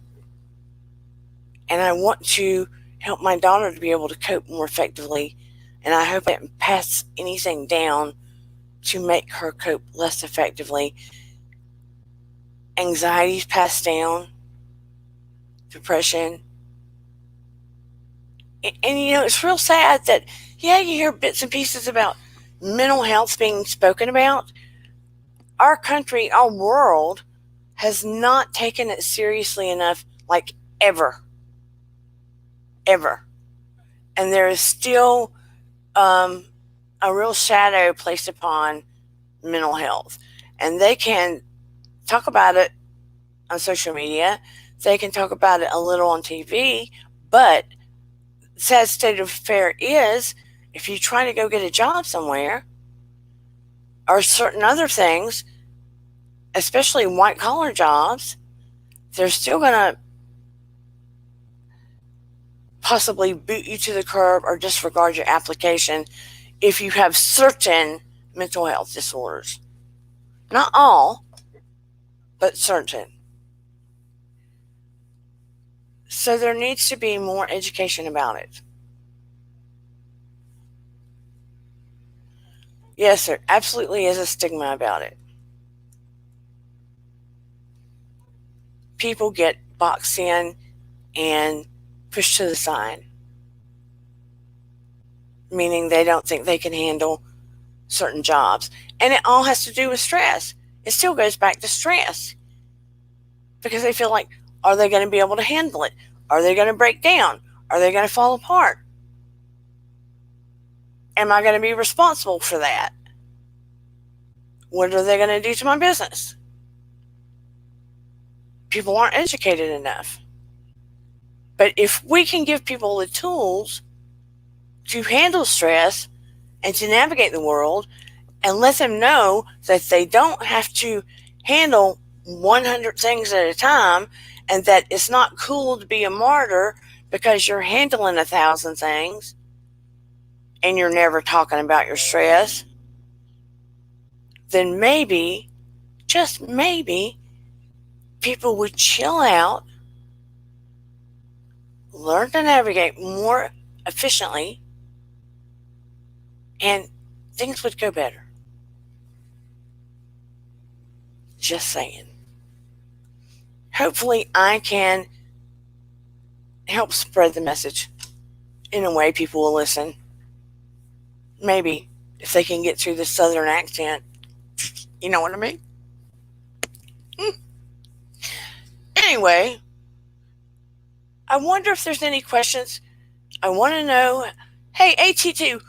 And I want to help my daughter to be able to cope more effectively. And I hope I didn't pass anything down to make her cope less effectively. Anxiety's passed down, depression. And it's real sad that, you hear bits and pieces about mental health being spoken about. Our country, our world, has not taken it seriously enough, like ever. Ever. And there is still a real shadow placed upon mental health. And they can talk about it on social media. They can talk about it a little on TV. But the sad state of affair is, if you try to go get a job somewhere, or certain other things, especially white-collar jobs, they're still going to possibly boot you to the curb or disregard your application if you have certain mental health disorders. Not all, but certain. So there needs to be more education about it. Yes, there absolutely is a stigma about it. People get boxed in and pushed to the side, meaning they don't think they can handle certain jobs. And it all has to do with stress. It still goes back to stress, because they feel like, are they going to be able to handle it? Are they going to break down? Are they going to fall apart? Am I going to be responsible for that? What are they going to do to my business? People aren't educated enough. But if we can give people the tools to handle stress and to navigate the world, and let them know that they don't have to handle 100 things at a time, and that it's not cool to be a martyr because you're handling 1,000 things and you're never talking about your stress, then maybe, just maybe, people would chill out, learn to navigate more efficiently, and things would go better. Just saying. Hopefully I can help spread the message in a way people will listen. Maybe if they can get through the southern accent. You know what I mean? Anyway, I wonder if there's any questions. I want to know, hey, AT2,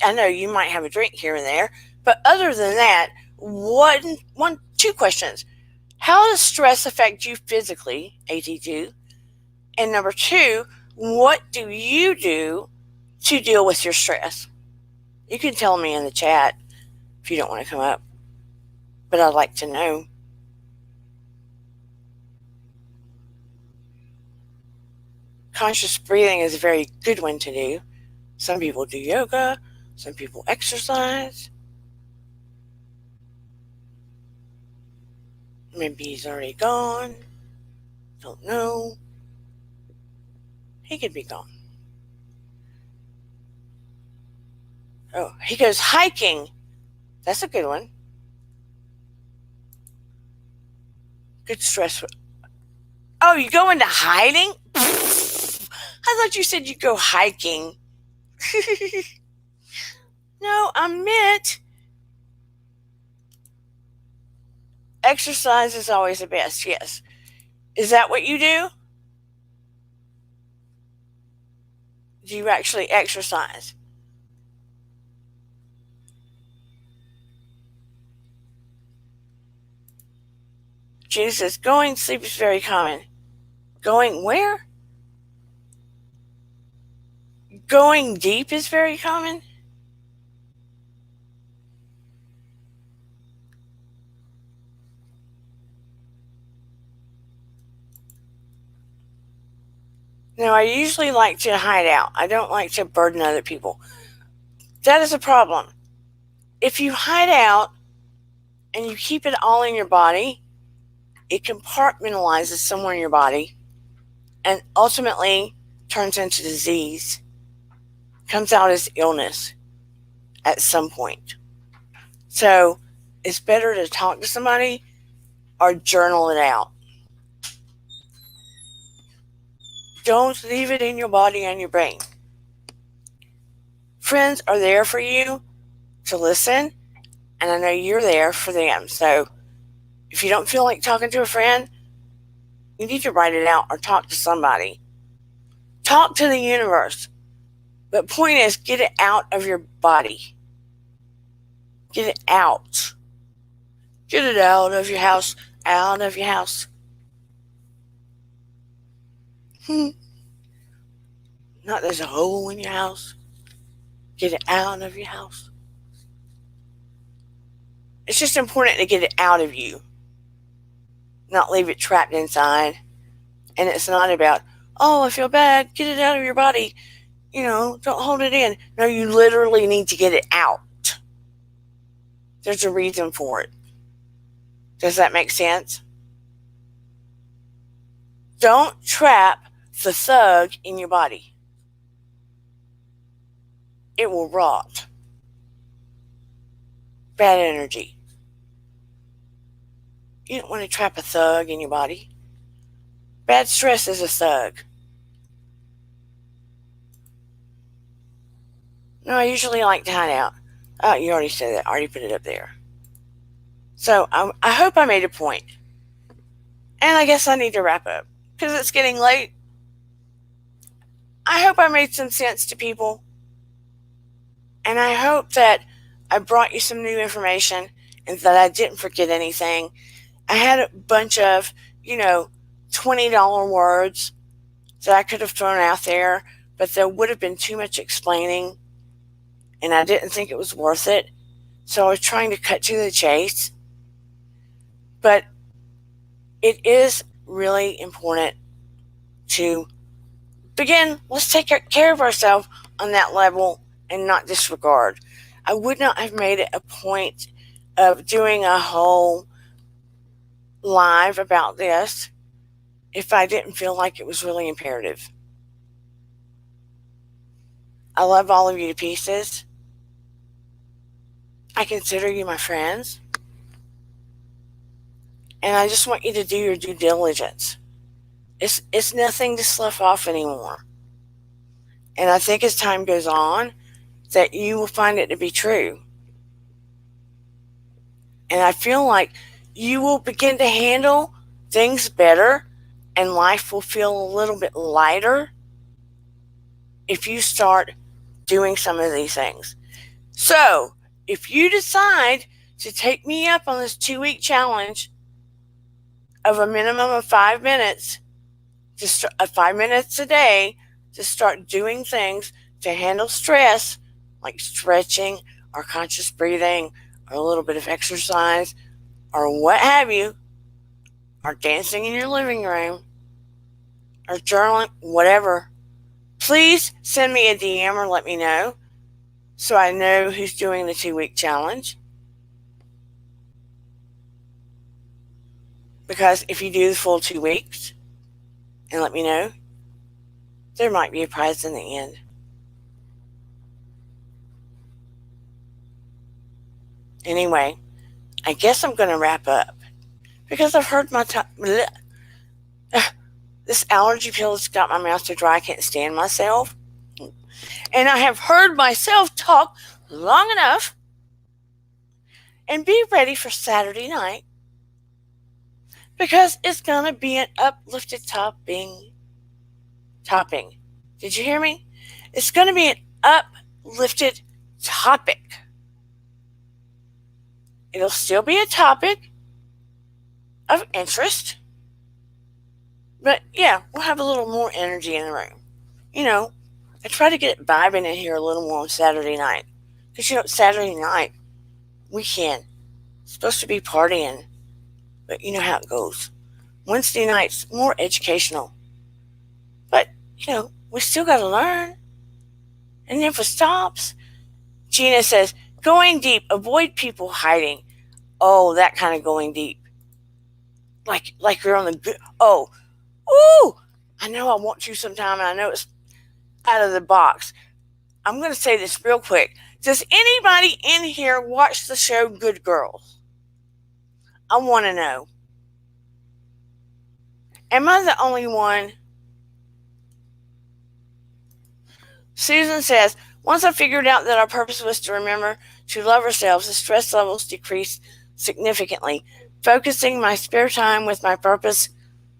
I know you might have a drink here and there, but other than that, two questions. How does stress affect you physically, AT2? And number two, what do you do to deal with your stress? You can tell me in the chat if you don't want to come up, but I'd like to know. Conscious breathing is a very good one to do. Some people do yoga, some people exercise. Maybe he's already gone. Don't know. He could be gone. Oh, he goes hiking. That's a good one. Good stress. Oh, you go into hiding? I thought you said you go hiking. No, I meant exercise is always the best, yes. Is that what you do? Do you actually exercise? Gina says, going to sleep is very common. Going where? Going deep is very common? No, I usually like to hide out. I don't like to burden other people. That is a problem. If you hide out and you keep it all in your body, it compartmentalizes somewhere in your body and ultimately turns into disease, comes out as illness at some point. So it's better to talk to somebody or journal it out. Don't leave it in your body and your brain. Friends are there for you to listen, and I know you're there for them. So if you don't feel like talking to a friend, you need to write it out or talk to somebody. Talk to the universe. But point is, get it out of your body. Get it out. Get it out of your house. Out of your house. Not there's a hole in your house. Get it out of your house. It's just important to get it out of you. Not leave it trapped inside. And it's not about, oh, I feel bad. Get it out of your body. Don't hold it in. No, you literally need to get it out. There's a reason for it. Does that make sense? Don't trap the thug in your body. It will rot. Bad energy. You don't want to trap a thug in your body. Bad stress is a thug. No, I usually like to hide out. Oh, you already said that. I already put it up there. So I hope I made a point. And I guess I need to wrap up because it's getting late. I hope I made some sense to people. And I hope that I brought you some new information and that I didn't forget anything. I had a bunch of, $20 words that I could have thrown out there, but there would have been too much explaining, and I didn't think it was worth it. So I was trying to cut to the chase. But it is really important to begin, let's take care of ourselves on that level and not disregard. I would not have made it a point of doing a whole live about this if I didn't feel like it was really imperative. I love all of you to pieces. I consider you my friends. And I just want you to do your due diligence. It's nothing to slough off anymore. And I think as time goes on, that you will find it to be true. And I feel like you will begin to handle things better and life will feel a little bit lighter if you start doing some of these things. So, if you decide to take me up on this 2-week challenge of a minimum of 5 minutes, 5 minutes a day to start doing things to handle stress, like stretching or conscious breathing or a little bit of exercise or what have you, or dancing in your living room or journaling, whatever, please send me a DM or let me know so I know who's doing the 2-week challenge. Because if you do the full 2 weeks and let me know, there might be a prize in the end. Anyway, I guess I'm going to wrap up because I've heard my this allergy pill has got my mouth so dry I can't stand myself. And I have heard myself talk long enough. And be ready for Saturday night because it's going to be an uplifted topping. Did you hear me? It's going to be an uplifted topic. It'll still be a topic of interest. But yeah, we'll have a little more energy in the room. I try to get it vibing in here a little more on Saturday night. Because, Saturday night, weekend, it's supposed to be partying. But you know how it goes. Wednesday night's more educational. But, we still got to learn. And if it stops, Gina says, going deep, avoid people hiding. Oh, that kind of going deep. Like you're on the good. Oh, ooh, I know I want to sometime, and I know it's out of the box. I'm going to say this real quick. Does anybody in here watch the show Good Girls? I want to know. Am I the only one? Susan says, once I figured out that our purpose was to remember to love ourselves, the stress levels decreased significantly. Focusing my spare time with my purpose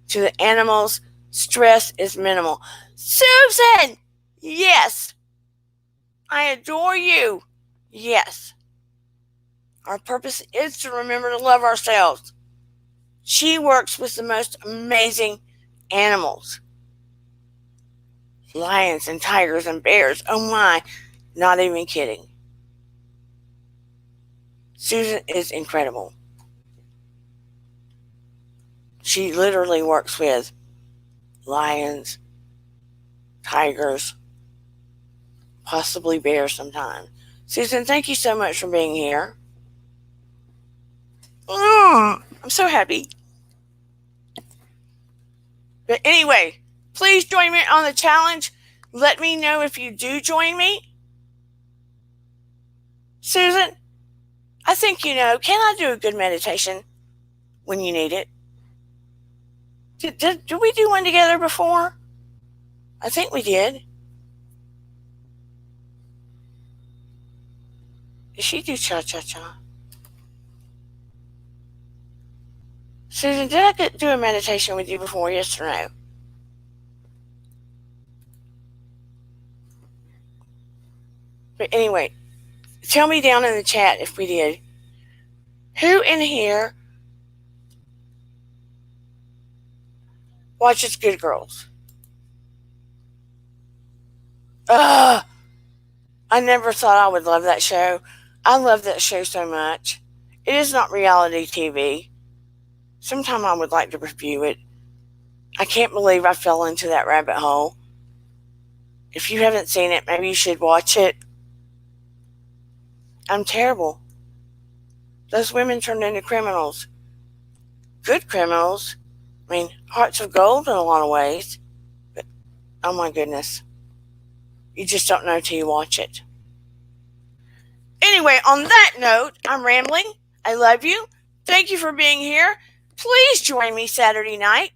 to the animals, stress is minimal. Susan! Yes. I adore you. Yes. Our purpose is to remember to love ourselves. She works with the most amazing animals. Lions and tigers and bears. Oh my, not even kidding. Susan is incredible. She literally works with lions, tigers, possibly bears sometimes. Susan, thank you so much for being here. I'm so happy. But anyway, please join me on the challenge. Let me know if you do join me. Susan, I think you know, can I do a good meditation when you need it? Did we do one together before? I think we did. Did she do cha-cha-cha? Susan, did I do a meditation with you before? Yes or no? But anyway, tell me down in the chat if we did. Who in here watches Good Girls? I never thought I would love that show. I love that show so much. It is not reality TV. Sometime I would like to review it. I can't believe I fell into that rabbit hole. If you haven't seen it, maybe you should watch it. I'm terrible. Those women turned into criminals. Good criminals. I mean, hearts of gold in a lot of ways. But, oh my goodness. You just don't know till you watch it. Anyway, on that note, I'm rambling. I love you. Thank you for being here. Please join me Saturday night.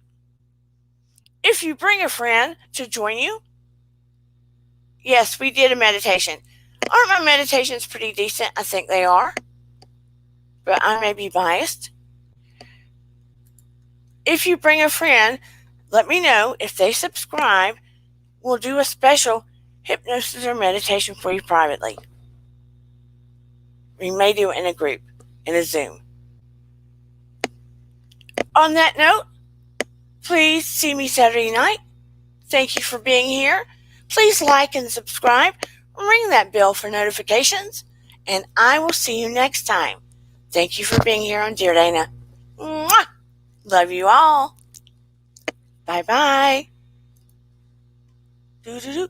If you bring a friend to join you. Yes, we did a meditation. Aren't my meditations pretty decent? I think they are. But I may be biased. If you bring a friend, let me know. If they subscribe, we'll do a special hypnosis or meditation for you privately. We may do it in a group, in a Zoom. On that note, please see me Saturday night. Thank you for being here. Please like and subscribe. Ring that bell for notifications. And I will see you next time. Thank you for being here on Dear Dana. Mwah! Love you all. Bye-bye. Doo-doo-doo.